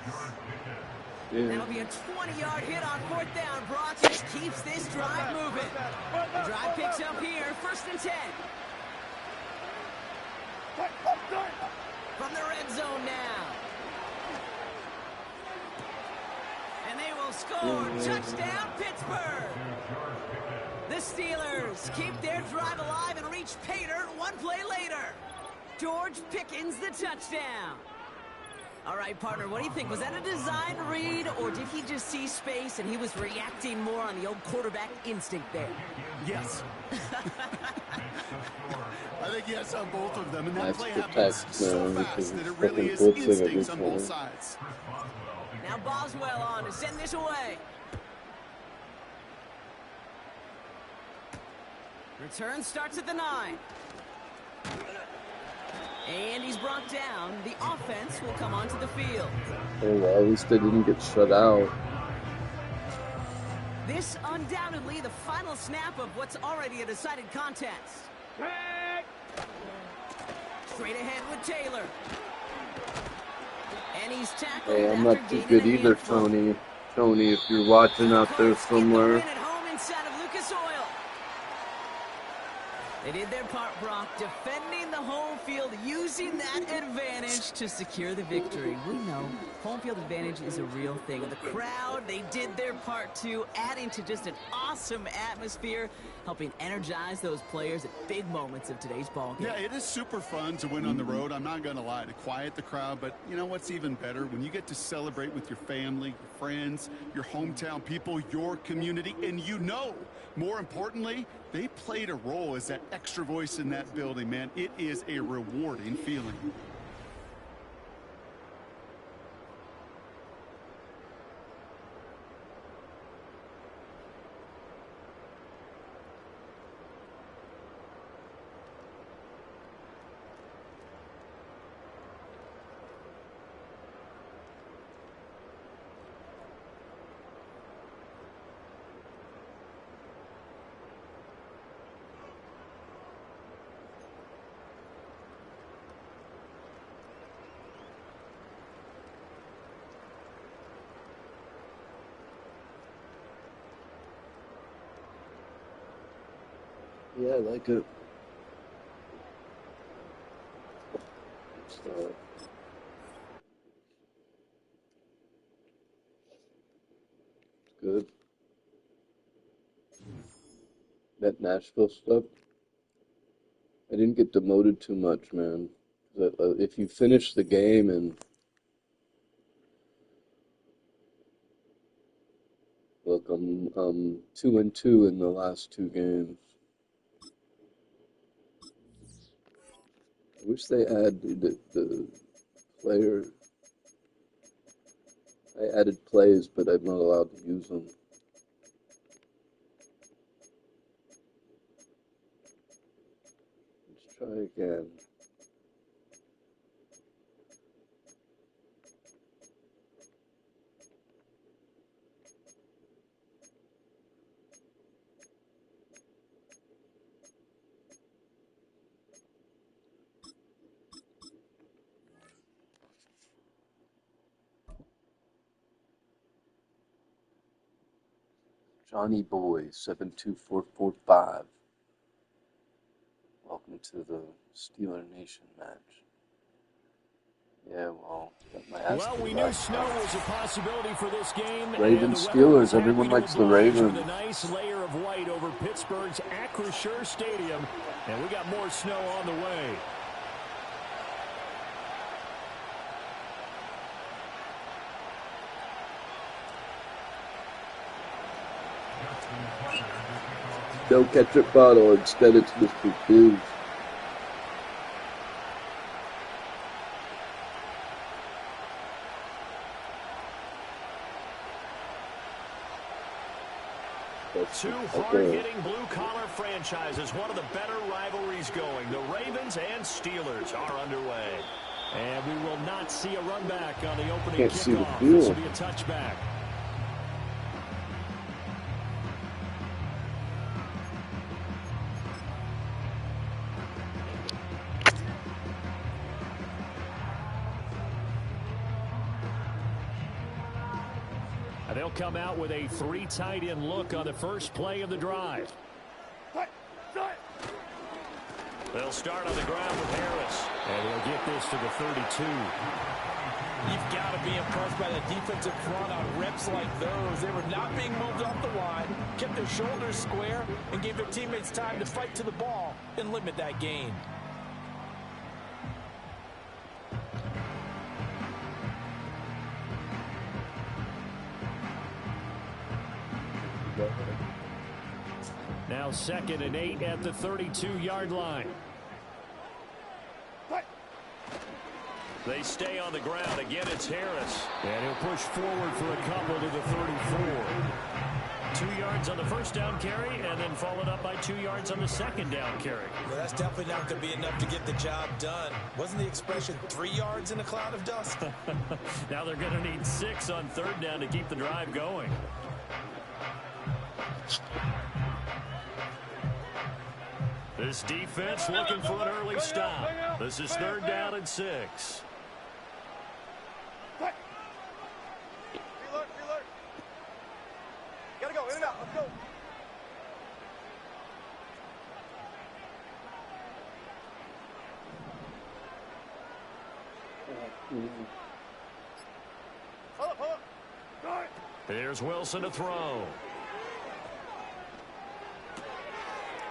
That'll be a 20-yard hit on 4th down. Brock just keeps this drive moving. The drive picks up here, 1st and 10. From the red zone now. And they will score. Touchdown, Pittsburgh. The Steelers keep their drive alive and reach pay dirt 1 play later. George Pickens the touchdown. All right, partner, what do you think? Was that a design read, or did he just see space and he was reacting more on the old quarterback instinct there? Yes. I think yes on both of them, and that Nice play protect, happens so man, fast that it fucking really is blitzing instincts every on both time. sides. Now Boswell on to send this away. Return starts at the 9. And he's brought down. The offense will come onto the field. Oh, well, at least they didn't get shut out. This undoubtedly the final snap of what's already a decided contest. Straight ahead with Taylor. And he's tackled. Hey, I'm after not too gaining good a either, handful. Tony. Tony, if you're watching out there Colts get the win somewhere. at home inside of Lucas Oil. They did their part, Brock, defending the home field, using that advantage to secure the victory. We know home field advantage is a real thing. And the crowd, they did their part too, adding to just an awesome atmosphere, helping energize those players at big moments of today's ballgame. Yeah, it is super fun to win on the road. I'm not going to lie, to quiet the crowd. But you know what's even better? When you get to celebrate with your family, your friends, your hometown people, your community, and you know, more importantly, they played a role as that extra voice in that building, man. It is a rewarding feeling. Yeah, I like it. So, good. That Nashville stuff, I didn't get demoted too much, man. If you finish the game and look, I'm 2-2 in the last 2 games. I wish they add the player. I added plays, but I'm not allowed to use them. Let's try again. Johnny Boy 72445. Welcome to the Steeler Nation match. Yeah, well, got my ass Well, we kicked knew last snow time. was a possibility for this game. Ravens, and the weather was Steelers. Everyone happy to likes the oblige Ravens. with a nice layer of white over Pittsburgh's Acrisure Stadium, and we got more snow on the way. No ketchup bottle. Instead, it's Mr. Fizz. Two hard-hitting blue-collar franchises, one of the better rivalries going. The Ravens and Steelers are underway. And we will not see a run back on the opening kickoff. This will be a touchback. They'll come out with a 3 tight end look on the first play of the drive. They'll start on the ground with Harris, and they'll get this to the 32. You've got to be impressed by the defensive front on reps like those. They were not being moved off the line, kept their shoulders square, and gave their teammates time to fight to the ball and limit that gain. Now 2nd and 8 at the 32-yard line. They stay on the ground. Again, it's Harris. And he'll push forward for a couple to the 34. 2 yards on the first down carry, and then followed up by 2 yards on the second down carry. Well, that's definitely not going to be enough to get the job done. Wasn't the expression 3 yards in a cloud of dust? Now they're going to need 6 on 3rd down to keep the drive going. This defense looking for an early stop. This is 3rd down and 6. Reload. Gotta go, in and out, let's go. Hold up. Here's Wilson to throw.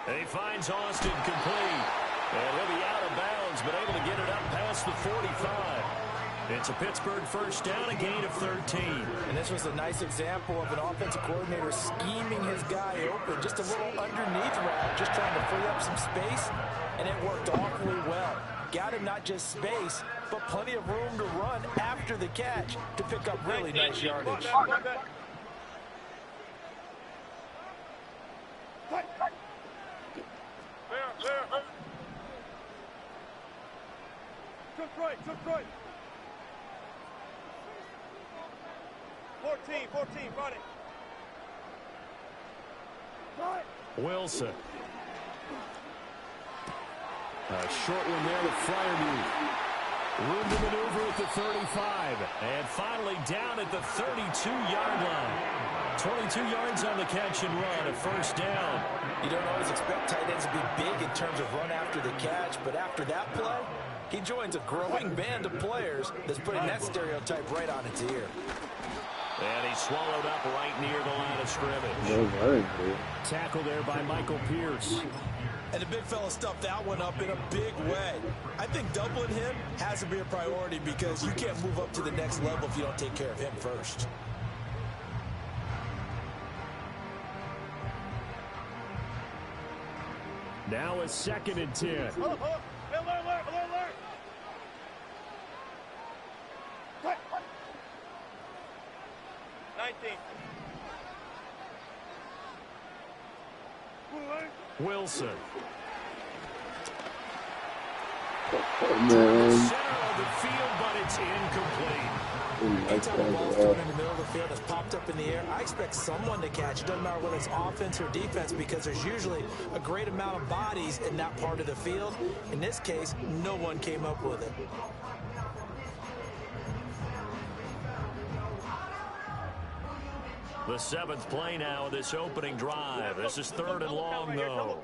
He finds Austin complete. And he'll be out of bounds, but able to get it up past the 45. It's a Pittsburgh first down, a gain of 13. And this was a nice example of an offensive coordinator scheming his guy open. Just a little underneath route, just trying to free up some space. And it worked awfully well. Got him not just space, but plenty of room to run after the catch to pick up really nice yardage. Took right. 14, run it. Wilson. A short one there with Fryermuth. Room to maneuver at the 35. And finally down at the 32-yard line. 22 yards on the catch and run, a first down. You don't always expect tight ends to be big in terms of run after the catch, but after that play, he joins a growing band of players that's putting that stereotype right on its ear. And he's swallowed up right near the line of scrimmage. Tackle there by Michael Pierce. And the big fella stuffed that one up in a big way. I think doubling him has to be a priority because you can't move up to the next level if you don't take care of him first. Now a 2nd and 10. Alert. 19. Wilson. Man. Center of the field, but it's incomplete. Anytime the ball's thrown in the middle of the field that's popped up in the air, I expect someone to catch. It doesn't matter whether it's offense or defense because there's usually a great amount of bodies in that part of the field. In this case, no one came up with it. The 7th play now of this opening drive. This is 3rd and long, though.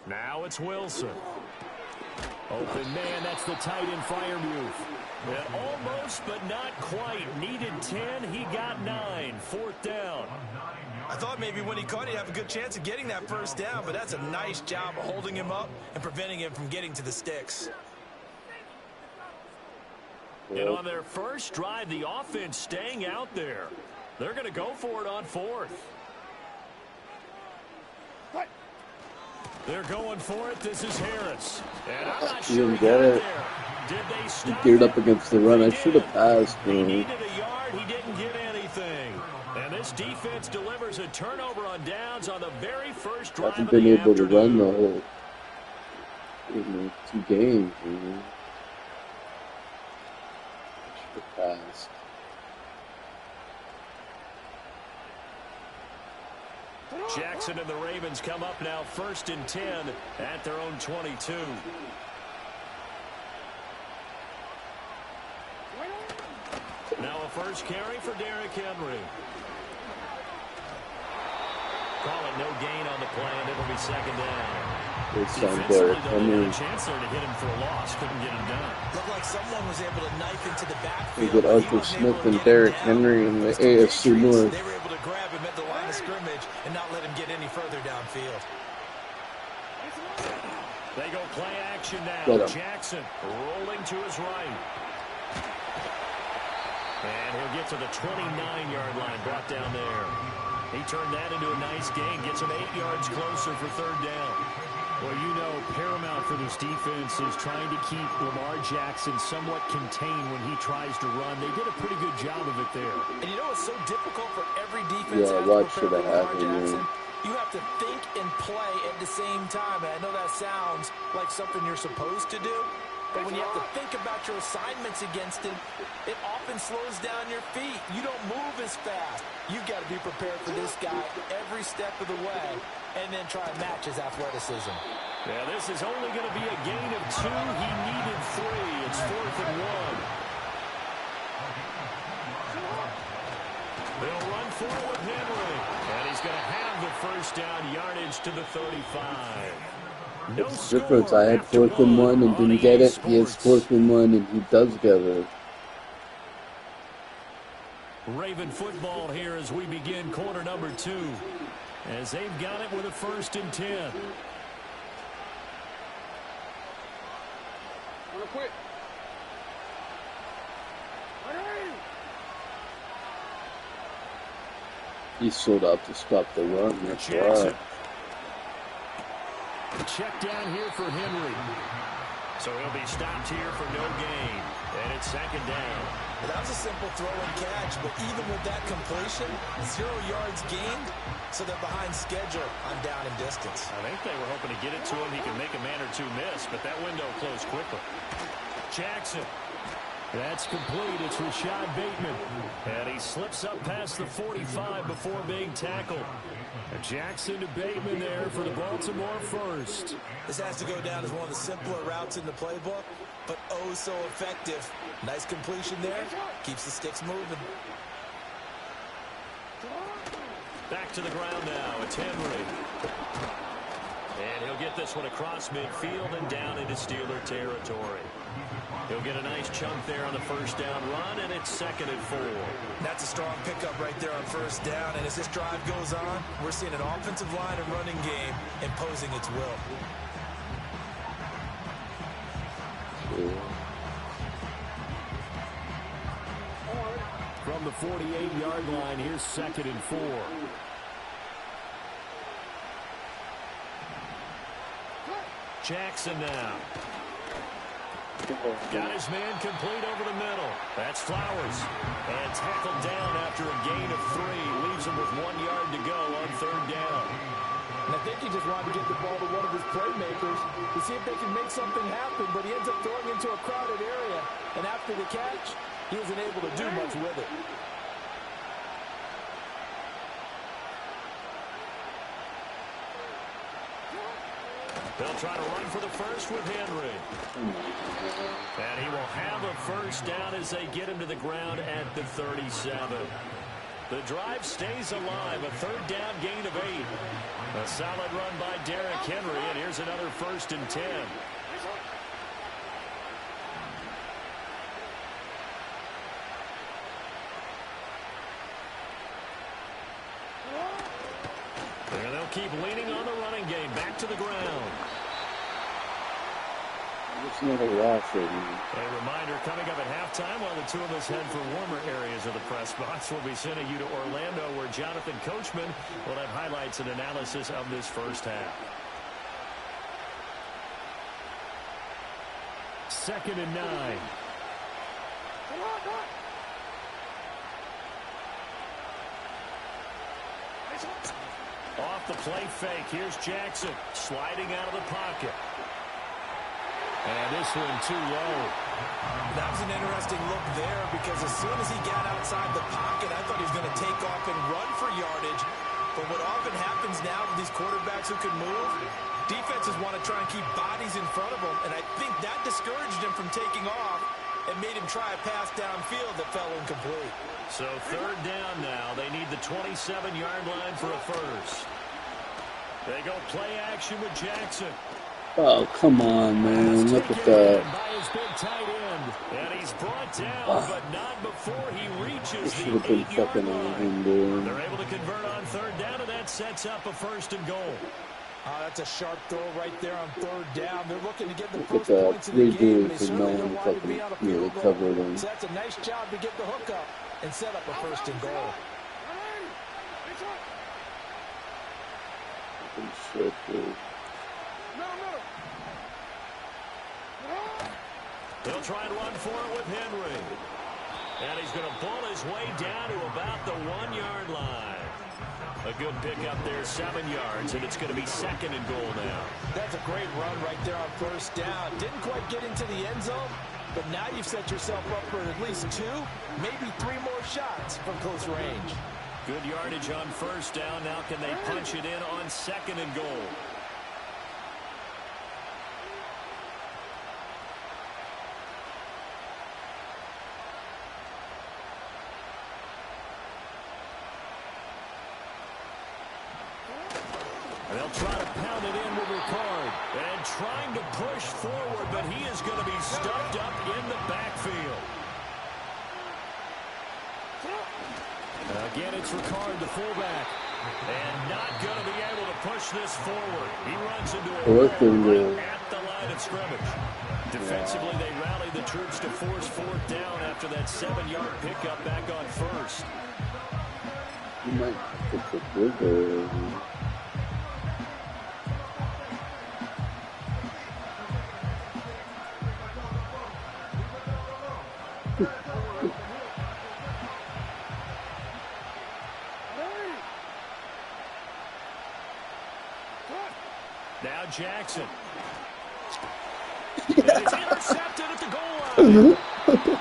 Now it's Wilson. Open man, that's the tight end Freiermuth. And almost, but not quite. Needed 10, he got 9. 4th down. I thought maybe when he caught, he'd have a good chance of getting that first down, but that's a nice job of holding him up and preventing him from getting to the sticks. And on their first drive, the offense staying out there. They're going to go for it on 4th. They're going for it. This is Harris. And I'm not sure he got it. Did they stop he geared up against the run. I should have passed. He needed a yard. He didn't get anything. And this defense delivers a turnover on downs on the very first drive Hasn't of the been able to afternoon. run the whole 2 games. Should have passed. Jackson and the Ravens come up now 1st and 10 at their own 22. Now a first carry for Derrick Henry. Call it no gain on the play, and it'll be 2nd down. Defensively, though, they had a chance there to hit him for a loss. Couldn't get him done. Looked like someone was able to knife into the We backfield. get Arthur Smith and Derrick Henry in the AFC North. They were able to grab him at the line of scrimmage and not let him get any further downfield. They go play action now. Jackson rolling to his right. And he'll get to the 29-yard line, brought down there. He turned that into a nice gain, gets him 8 yards closer for 3rd down. Well, you know, paramount for this defense is trying to keep Lamar Jackson somewhat contained when he tries to run. They did a pretty good job of it there. And you know it's so difficult for every defense Yeah, to what prepare should for have Lamar happened? Jackson. You have to think and play at the same time. And I know that sounds like something you're supposed to do. But when you have to think about your assignments against him, it often slows down your feet. You don't move as fast. You've got to be prepared for this guy every step of the way and then try and match his athleticism. Yeah, this is only going to be a gain of 2. He needed 3. It's 4th and 1. They'll run for it with Henry. And he's going to have the first down yardage to the 35. No That's the difference. I had 4th and 1 and didn't get it. He has 4th and 1 and he does get it. Raven football here as we begin quarter number 2. As they've got it with a 1st and 10. Quick. He sold out to stop the run. That's why. Check down here for Henry. So he'll be stopped here for no gain. And it's 2nd down. Well, that was a simple throw and catch, but even with that completion, 0 yards gained, so they're behind schedule on down and distance. I think they were hoping to get it to him. He can make a man or 2 miss, but that window closed quickly. Jackson. That's complete. It's Rashad Bateman. And he slips up past the 45 before being tackled. Jackson to Bateman there for the Baltimore first. This has to go down as one of the simpler routes in the playbook, but oh so effective. Nice completion there. Keeps the sticks moving. Back to the ground now. It's Henry. And he'll get this one across midfield and down into Steeler territory. He'll get a nice chunk there on the first down run, and it's 2nd and 4. That's a strong pickup right there on first down, and as this drive goes on, we're seeing an offensive line and running game imposing its will. From the 48-yard line, here's 2nd and 4. Jackson now. Got his man complete over the middle. That's Flowers. And tackled down after a gain of 3. Leaves him with 1 yard to go on 3rd down. And I think he just wanted to get the ball to one of his playmakers to see if they can make something happen, but he ends up throwing into a crowded area. And after the catch, he isn't able to do much with it. They'll try to run for the first with Henry. And he will have a first down as they get him to the ground at the 37. The drive stays alive. A third down gain of 8. A solid run by Derrick Henry, and here's another 1st and 10. And they'll keep leaning on the running game. Back to the ground. It's not a loss. A reminder coming up at halftime while the two of us head for warmer areas of the press box. We'll be sending you to Orlando where Jonathan Coachman will have highlights and analysis of this first half. 2nd and 9. Off the play fake. Here's Jackson sliding out of the pocket. And this one too low. That was an interesting look there because as soon as he got outside the pocket, I thought he was going to take off and run for yardage. But what often happens now with these quarterbacks who can move, defenses want to try and keep bodies in front of them, and I think that discouraged him from taking off and made him try a pass downfield that fell incomplete. So 3rd down now. They need the 27-yard line for a first. They go play action with Jackson. Oh, come on, man. Look at that. By his big tight end. And he's brought down, but not before he reaches the 8-yard line. They're able to convert on 3rd down, and that sets up a 1st and goal. That's a sharp throw right there on 3rd down. They're looking to get the first points of the game, and they certainly don't want to be on a field goal. So that's a nice job to get the hook up and set up a 1st and goal. Shit, dude. They'll try and run for it with Henry. And he's going to pull his way down to about the 1-yard line. A good pickup there, 7 yards, and it's going to be 2nd and goal now. That's a great run right there on 1st down. Didn't quite get into the end zone, but now you've set yourself up for at least 2, maybe 3 more shots from close range. Good yardage on 1st down. Now can they punch it in on 2nd and goal? They'll try to pound it in with Ricard. And trying to push forward, but he is going to be stuffed up in the backfield. Again, it's Ricard, the fullback. And not going to be able to push this forward. He runs into a wall right at the line of scrimmage. Defensively, they rallied the troops to force 4th down after that 7-yard pickup back on 1st. You might put the bigger. Now Jackson. And it's intercepted at the goal line.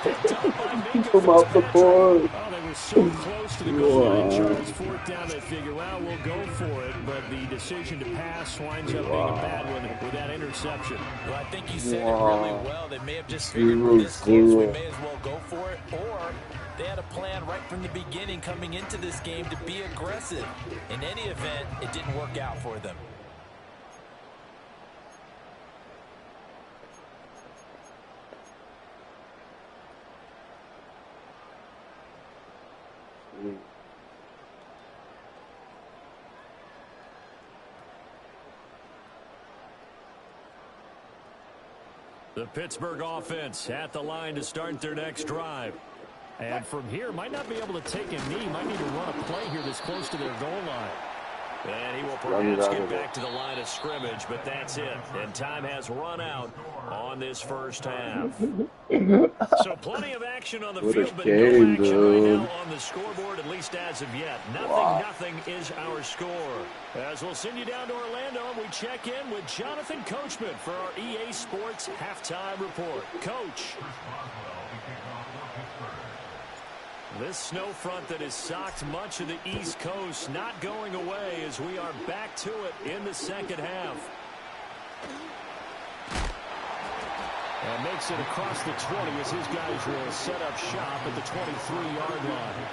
Picked up by Minka Fitzpatrick. Oh, they were so close to the goal line. Charles 4th down. They figure, well, we'll go for it. But the decision to pass winds up being a bad one with that interception. Well, I think you said it really well. They may have just figured with this close, we may as well go for it. Or they had a plan right from the beginning coming into this game to be aggressive. In any event, it didn't work out for them. The Pittsburgh offense at the line to start their next drive. And from here, might not be able to take a knee. Might need to run a play here this close to their goal line. And he will perhaps get back to the line of scrimmage, but that's it. And time has run out on this first half. So plenty of action on the field, but no action right now on the scoreboard, at least as of yet. Nothing is our score. As we'll send you down to Orlando, and we check in with Jonathan Coachman for our EA Sports Halftime Report. Coach. This snow front that has socked much of the East Coast not going away as we are back to it in the second half. And makes it across the 20 as his guys will set up shop at the 23-yard line.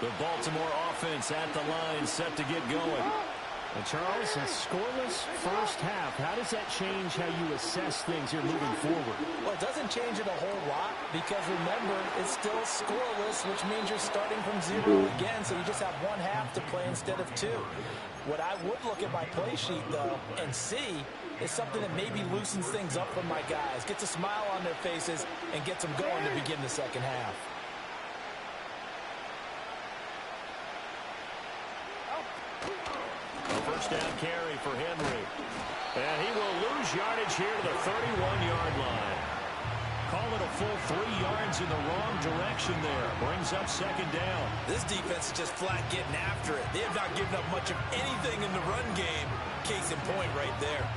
The Baltimore offense at the line, set to get going. And Charles, a scoreless first half. How does that change how you assess things here moving forward? Well, it doesn't change it a whole lot because, remember, it's still scoreless, which means you're starting from 0 again, so you just have one half to play instead of 2. What I would look at my play sheet, though, and see is something that maybe loosens things up for my guys, gets a smile on their faces, and gets them going to begin the second half. First down carry for Henry. And he will lose yardage here to the 31-yard line. Call it a full 3 yards in the wrong direction there. Brings up second down. This defense is just flat getting after it. They have not given up much of anything in the run game. Case in point right there.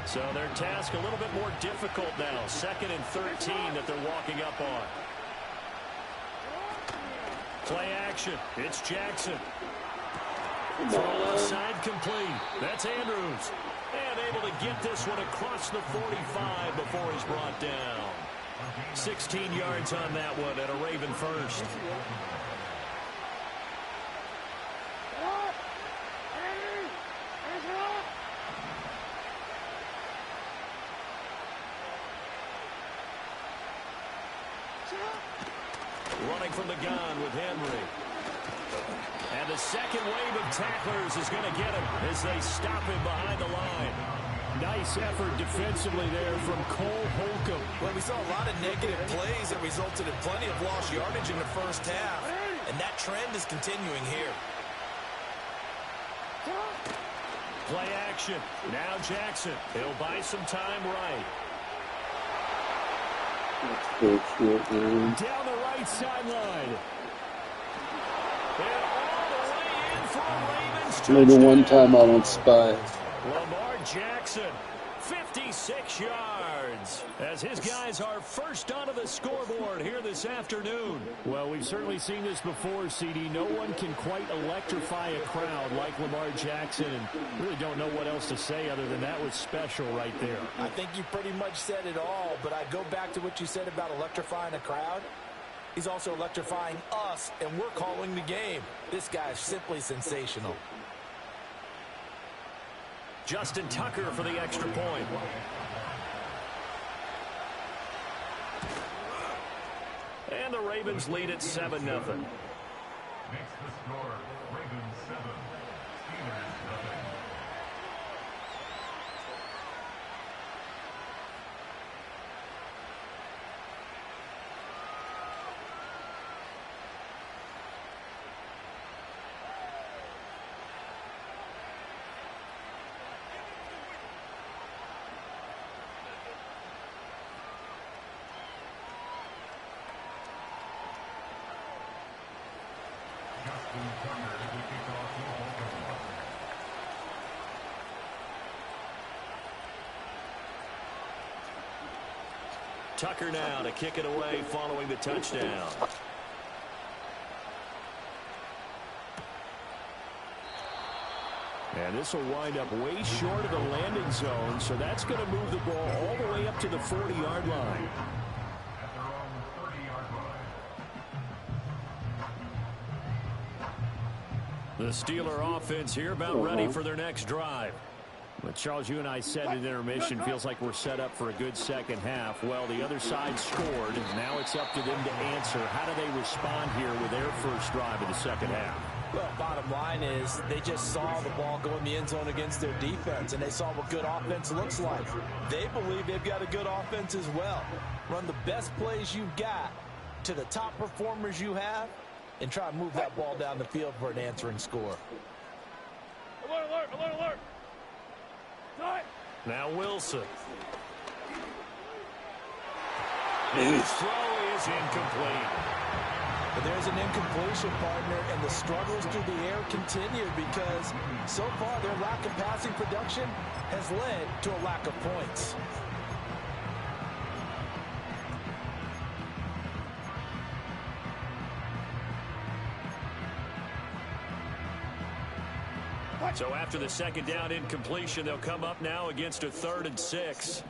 So their task a little bit more difficult now. 2nd and 13 that they're walking up on. Play action. It's Jackson. Throw left side complete. That's Andrews. And able to get this one across the 45 before he's brought down. 16 yards on that one at a Raven first. Running from the gun with Henry. And the second wave of tacklers is going to get him as they stop him behind the line. Nice effort defensively there from Cole Holcomb. Well, we saw a lot of negative plays that resulted in plenty of lost yardage in the first half. And that trend is continuing here. Play action. Now Jackson. He'll buy some time right. Down the right sideline. And all the way in for a Ravens touchdown. Maybe one time I won't spy. Lamar Jackson, 56 yards, as his guys are first onto the scoreboard here this afternoon. Well, we've certainly seen this before, CD. No one can quite electrify a crowd like Lamar Jackson, and really don't know what else to say other than that was special right there. I think you pretty much said it all, but I go back to what you said about electrifying a crowd. He's also electrifying us, and we're calling the game. This guy's simply sensational. Justin Tucker for the extra point. And the Ravens lead at 7-0. Makes the score Ravens 7, Steelers 0. Tucker now to kick it away following the touchdown. And this will wind up way short of the landing zone, so that's going to move the ball all the way up to the 40-yard line. At their own 30-yard line. The Steeler offense here about ready for their next drive. But Charles, you and I said in intermission, feels like we're set up for a good second half. Well, the other side scored. Now it's up to them to answer. How do they respond here with their first drive of the second half? Well, bottom line is they just saw the ball go in the end zone against their defense, and they saw what good offense looks like. They believe they've got a good offense as well. Run the best plays you've got to the top performers you have, and try and move that ball down the field for an answering score. Alert, alert, alert, alert. Now Wilson. His throw is incomplete. But there's an incompletion, partner, and the struggles through the air continue because so far their lack of passing production has led to a lack of points. So after the second down incompletion, they'll come up now against a 3rd and 6.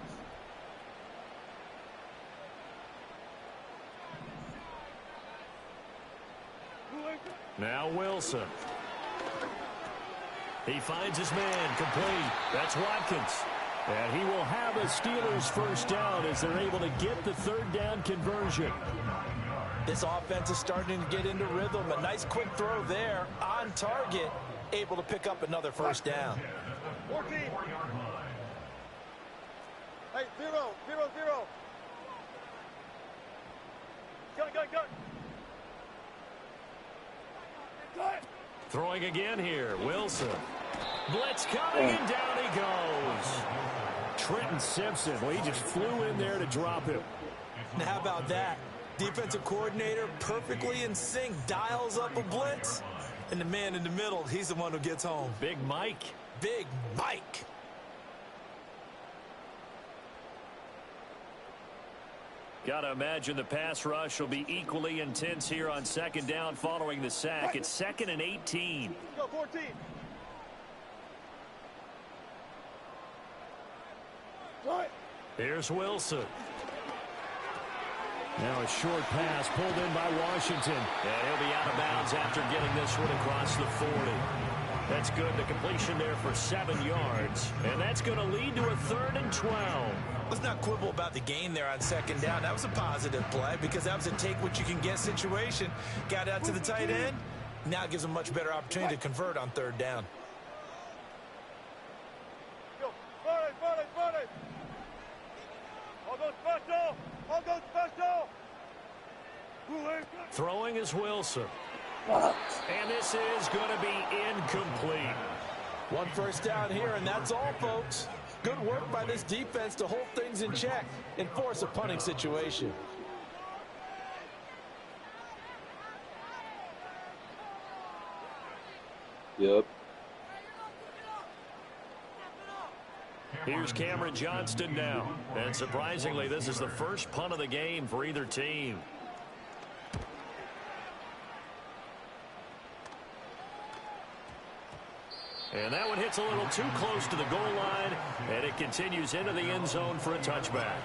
Now Wilson. He finds his man complete. That's Watkins. And he will have a Steelers first down as they're able to get the 3rd down conversion. This offense is starting to get into rhythm. A nice quick throw there on target. Able to pick up another first down. 14. Hey, 0, 0, 0. Go. Throwing again here, Wilson. Blitz coming, and down he goes. Trenton Simpson, well, he just flew in there to drop him. Now, how about that? Defensive coordinator perfectly in sync, dials up a blitz, and the man in the middle, he's the one who gets home. Big Mike. Big Mike. Got to imagine the pass rush will be equally intense here on second down following the sack. It's 2nd and 18. Go, 14. Here's Wilson. Now a short pass pulled in by Washington. And he'll be out of bounds after getting this one across the 40. That's good. The completion there for 7 yards. And that's going to lead to a 3rd and 12. Let's not quibble about the gain there on second down. That was a positive play because that was a take-what-you-can-get situation. Got out to the tight end. Now gives them much better opportunity to convert on 3rd down. Throwing is Wilson. And this is going to be incomplete. 1 first down here, and that's all, folks. Good work by this defense to hold things in check and force a punting situation. Yep. Here's Cameron Johnston now. And surprisingly, this is the first punt of the game for either team. And that one hits a little too close to the goal line, and it continues into the end zone for a touchback.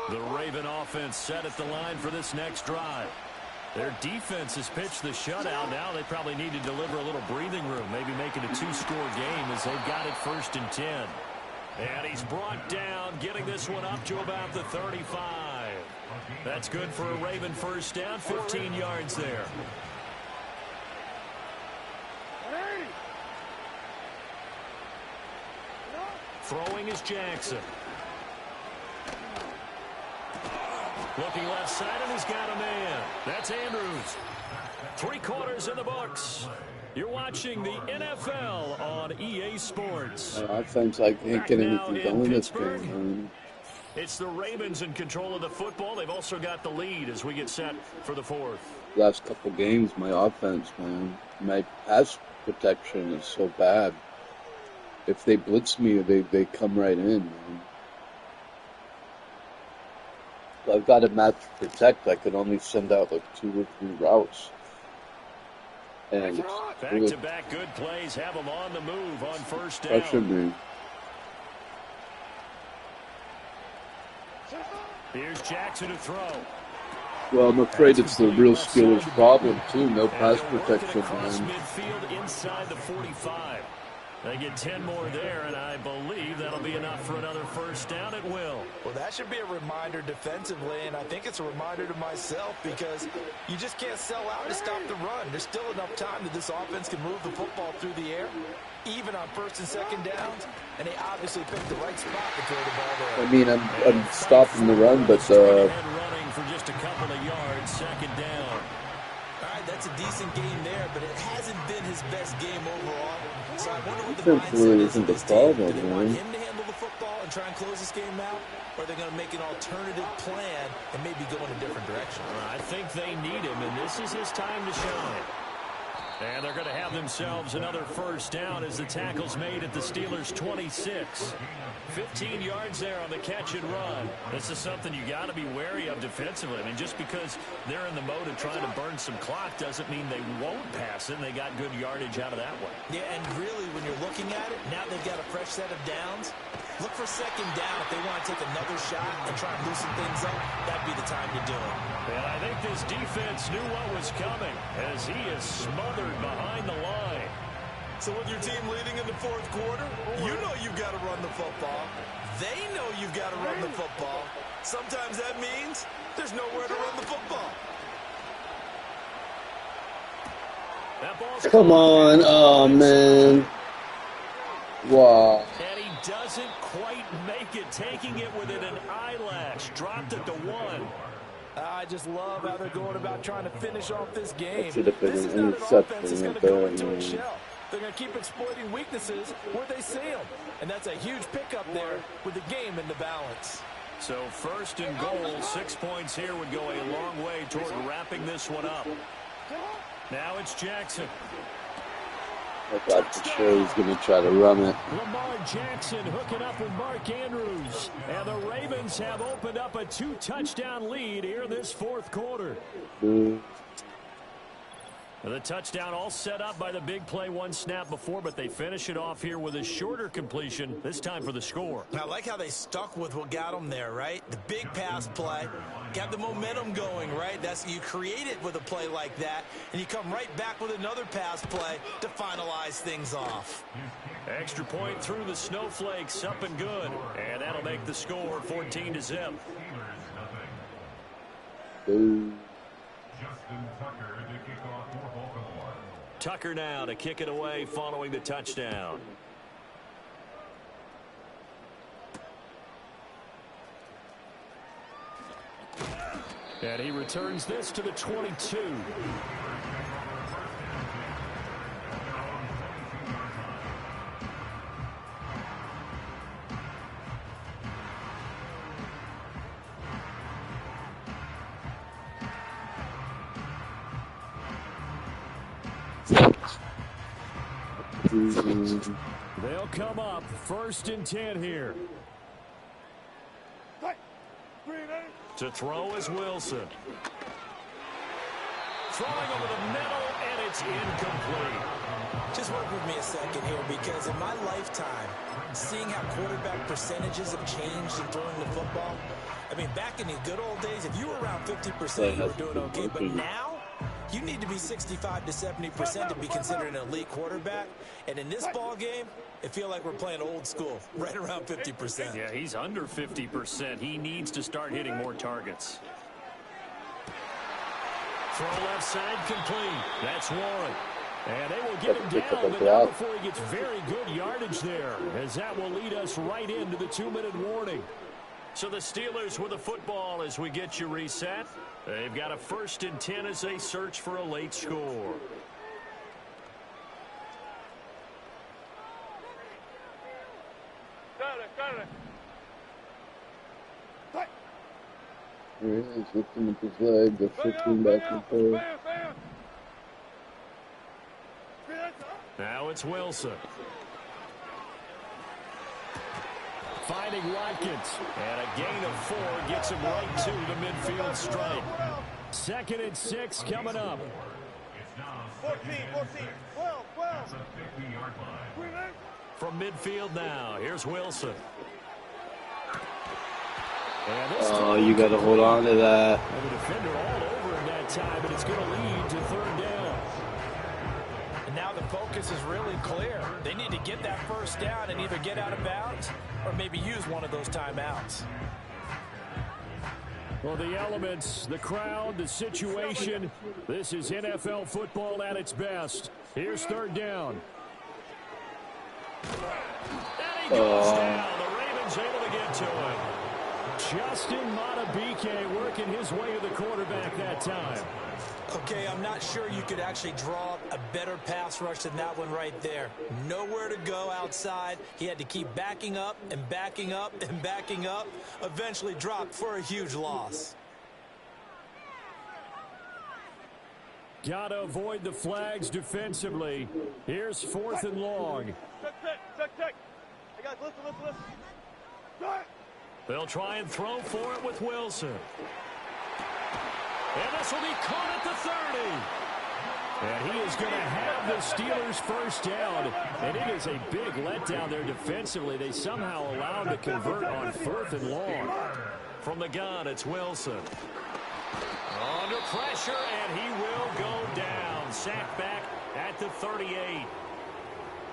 The Raven offense set at the line for this next drive. Their defense has pitched the shutout. Now they probably need to deliver a little breathing room, maybe make it a 2-score game as they've got it 1st and 10. And he's brought down, getting this one up to about the 35. That's good for a Raven first down, 15 yards there. Throwing is Jackson. Looking left side, and he's got a man. That's Andrews. 3 quarters in the books. You're watching the NFL on EA Sports. Offense, I can't get anything going in this game. It's the Ravens in control of the football. They've also got the lead as we get set for the 4th. Last couple games, my offense, man, my pass protection is so bad. If they blitz me, they come right in, man. I've got a match protect. I could only send out like 2 or 3 routes. And back-to-back good plays have them on the move on first down. Pressure me. Here's Jackson to throw. Well, I'm afraid it's the real Steelers' problem too. No pass protection, man. Midfield inside the 45. They get 10 more there, and I believe that'll be enough for another first down at will. Well, that should be a reminder defensively, and I think it's a reminder to myself because you just can't sell out to stop the run. There's still enough time that this offense can move the football through the air, even on 1st and 2nd downs, and they obviously picked the right spot to throw the ball there. I mean, I'm stopping the run, but running for just a couple of yards, 2nd down. All right, that's a decent game there, but it hasn't been his best game overall. So I wonder what the Defense mindset really is of isn't the this team. problem, Do they want man. him to handle the football and try and close this game out? Or are they going to make an alternative plan and maybe go in a different direction? I think they need him, and this is his time to shine. And they're going to have themselves another first down as the tackle's made at the Steelers' 26. 15 yards there on the catch and run. This is something you got to be wary of defensively. I mean, just because they're in the mode of trying to burn some clock doesn't mean they won't pass it. They got good yardage out of that one. Yeah, and really, when you're looking at it, now they've got a fresh set of downs. Look for second down if they want to take another shot and try and loosen things up. That'd be the time to do it. And I think this defense knew what was coming as he is smothered behind the line. So with your team leading in the fourth quarter, you know you've got to run the football. They know you've got to run the football. Sometimes that means there's nowhere to run the football. Come on. Oh, man. Wow. And he doesn't quite make it, taking it within an eyelash. Dropped it to 1. I just love how they're going about trying to finish off this game. That should have been This an is not an offense that's interception going right to go there, into a man. shell. They're going to keep exploiting weaknesses where they see them. And that's a huge pickup there with the game in the balance. So first and goal, 6 points here would go a long way toward wrapping this one up. Now it's Jackson. I thought for sure he's going to try to run it. Lamar Jackson hooking up with Mark Andrews. And the Ravens have opened up a 2-touchdown lead here in this fourth quarter. The touchdown all set up by the big play, one snap before, but they finish it off here with a shorter completion, this time for the score. I like how they stuck with what got them there, right? The big pass play, got the momentum going, right? That's you create it with a play like that, and you come right back with another pass play to finalize things off. Extra point through the snowflakes, up and good, and that'll make the score 14-0. Tucker now to kick it away following the touchdown. And he returns this to the 22. They'll come up 1st and 10 here. To throw is Wilson. Throwing over the middle, and it's incomplete. Just work with me a second here, because in my lifetime, seeing how quarterback percentages have changed in throwing the football, I mean, back in the good old days, if you were around 50%, you were doing okay. But now, you need to be 65 to 70% to be considered an elite quarterback. And in this ball game, it feels like we're playing old school, right around 50%. Yeah, he's under 50%. He needs to start hitting more targets. Throw left side complete. That's Warren. And they will get him down, but not before he gets very good yardage there, as that will lead us right into the 2-minute warning. So the Steelers with the football as we get you reset. They've got a 1st and 10 as they search for a late score. He's lifting up his leg, they're shifting back and forth. Now it's Wilson. Finding Watkins. And a gain of 4 gets him right to the midfield stripe. 2nd and 6 coming up. 14, 12. From midfield now, here's Wilson. Oh, you got to hold on to that. And the defender all over him that time, but it's going to lead to 3rd down. And now the focus is really clear. They need to get that 1st down and either get out of bounds or maybe use one of those timeouts. Well, the elements, the crowd, the situation, this is NFL football at its best. Here's 3rd down. And he goes down. The Ravens able to get to him. Justin Matabike working his way to the quarterback that time. Okay, I'm not sure you could actually draw a better pass rush than that one right there. Nowhere to go outside. He had to keep backing up and backing up and backing up. Eventually dropped for a huge loss. Got to avoid the flags defensively. Here's 4th and long. Check. Hey, guys, listen. They'll try and throw for it with Wilson. And this will be caught at the 30. And he is going to have the Steelers first down. And it is a big letdown there defensively. They somehow allowed to convert on 4th and long. From the gun, it's Wilson. Under pressure, and he will go down. Sacked back at the 38.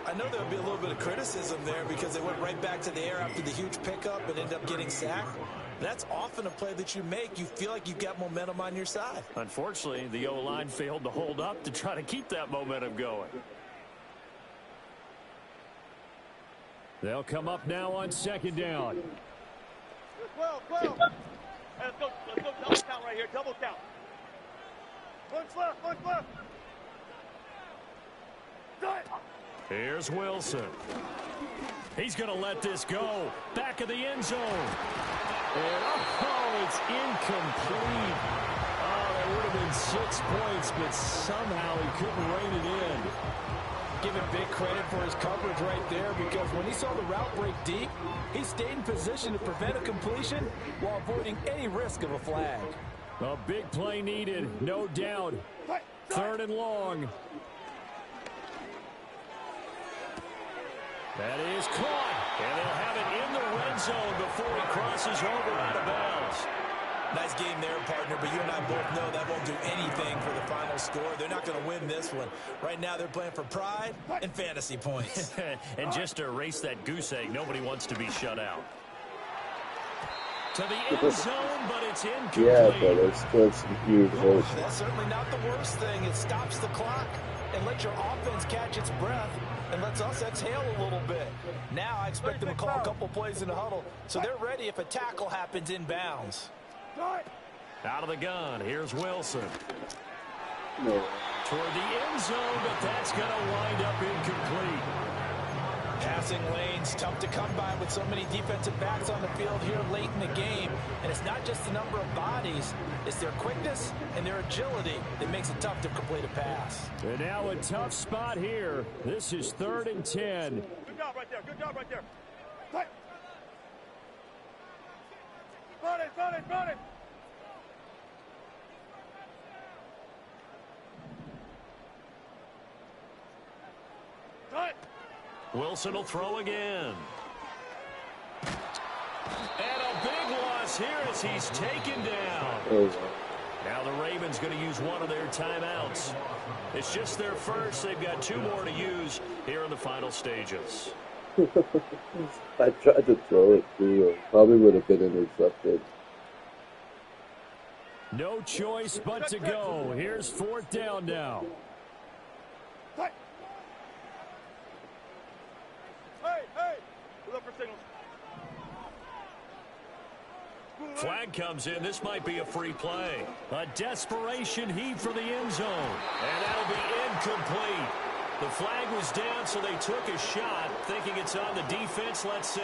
I know there would be a little bit of criticism there because they went right back to the air after the huge pickup and ended up getting sacked. That's often a play that you make. You feel like you've got momentum on your side. Unfortunately, the O-line failed to hold up to try to keep that momentum going. They'll come up now on 2nd down. 12. Hey, let's go double count right here. Double count. One left. Here's Wilson. He's going to let this go. Back of the end zone. And, it's incomplete. Oh, that would have been 6 points, but somehow he couldn't rein it in. Give him big credit for his coverage right there because when he saw the route break deep, he stayed in position to prevent a completion while avoiding any risk of a flag. A big play needed, no doubt. 3rd and long. That is caught, and they'll have it in the red zone before he crosses over out of bounds. Nice game there, partner, but you and I both know that won't do anything for the final score. They're not going to win this one. Right now, they're playing for pride and fantasy points. And just to erase that goose egg, nobody wants to be shut out. To the end zone, but it's incomplete. Yeah, but it's still some huge hope. That's certainly not the worst thing. It stops the clock and lets your offense catch its breath and lets us exhale a little bit. Now I expect them to call a couple plays in the huddle, so they're ready if a tackle happens inbounds. Out of the gun, here's Wilson. No. Toward the end zone, but that's going to wind up incomplete. Passing lanes, tough to come by with so many defensive backs on the field here late in the game. And it's not just the number of bodies, it's their quickness and their agility that makes it tough to complete a pass. And now a tough spot here. This is 3rd and 10. Good job right there. Tight. Run it. Tight. Wilson will throw again. And a big loss here as he's taken down. Now the Ravens going to use one of their timeouts. It's just their first. They've got 2 more to use here in the final stages. I tried to throw it too. Probably would have been intercepted. No choice but to go. Here's 4th down now. Hey. Look for signals. Flag comes in. This might be a free play. A desperation heave for the end zone. And that'll be incomplete. The flag was down, so they took a shot, thinking it's on the defense. Let's see.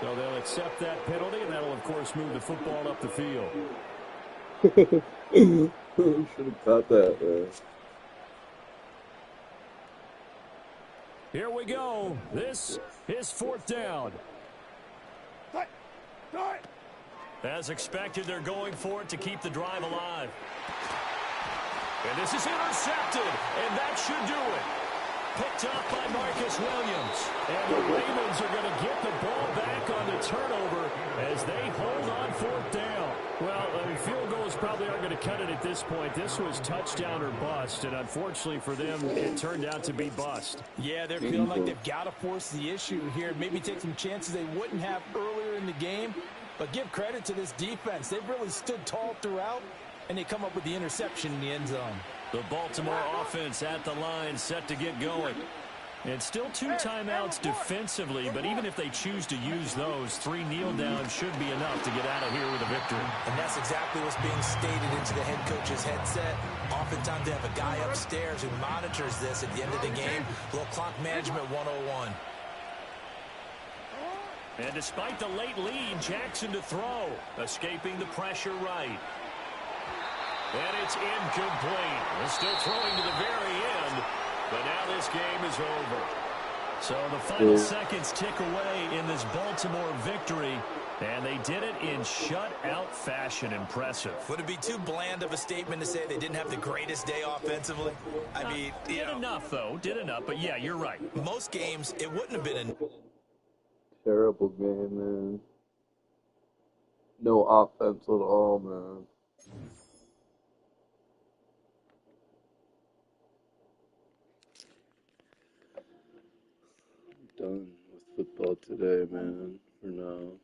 So they'll accept that penalty, and that'll, of course, move the football up the field. Should have caught that, man. Here we go. This is 4th down. As expected, they're going for it to keep the drive alive. And this is intercepted, and that should do it. Picked up by Marcus Williams. And the Ravens are going to get the ball back on the turnover as they hold on 4th down. Well, field goals probably aren't going to cut it at this point. This was touchdown or bust, and unfortunately for them, it turned out to be bust. Yeah, they're feeling like they've got to force the issue here. Maybe take some chances they wouldn't have earlier in the game. But give credit to this defense. They've really stood tall throughout, and they come up with the interception in the end zone. The Baltimore offense at the line, set to get going. And still 2 timeouts defensively, but even if they choose to use those, 3 kneel downs should be enough to get out of here with a victory. And that's exactly what's being stated into the head coach's headset. Oftentimes they have a guy upstairs who monitors this at the end of the game. A little clock management 101. And despite the late lead, Jackson to throw, escaping the pressure right. And it's incomplete. They're still throwing to the very end, but now this game is over. So the final seconds tick away in this Baltimore victory, and they did it in shutout fashion. Impressive. Would it be too bland of a statement to say they didn't have the greatest day offensively? I mean, did enough, though. Did enough, but yeah, you're right. Most games, it wouldn't have been terrible game, man. No offense at all, man. I'm done with football today, man, for now.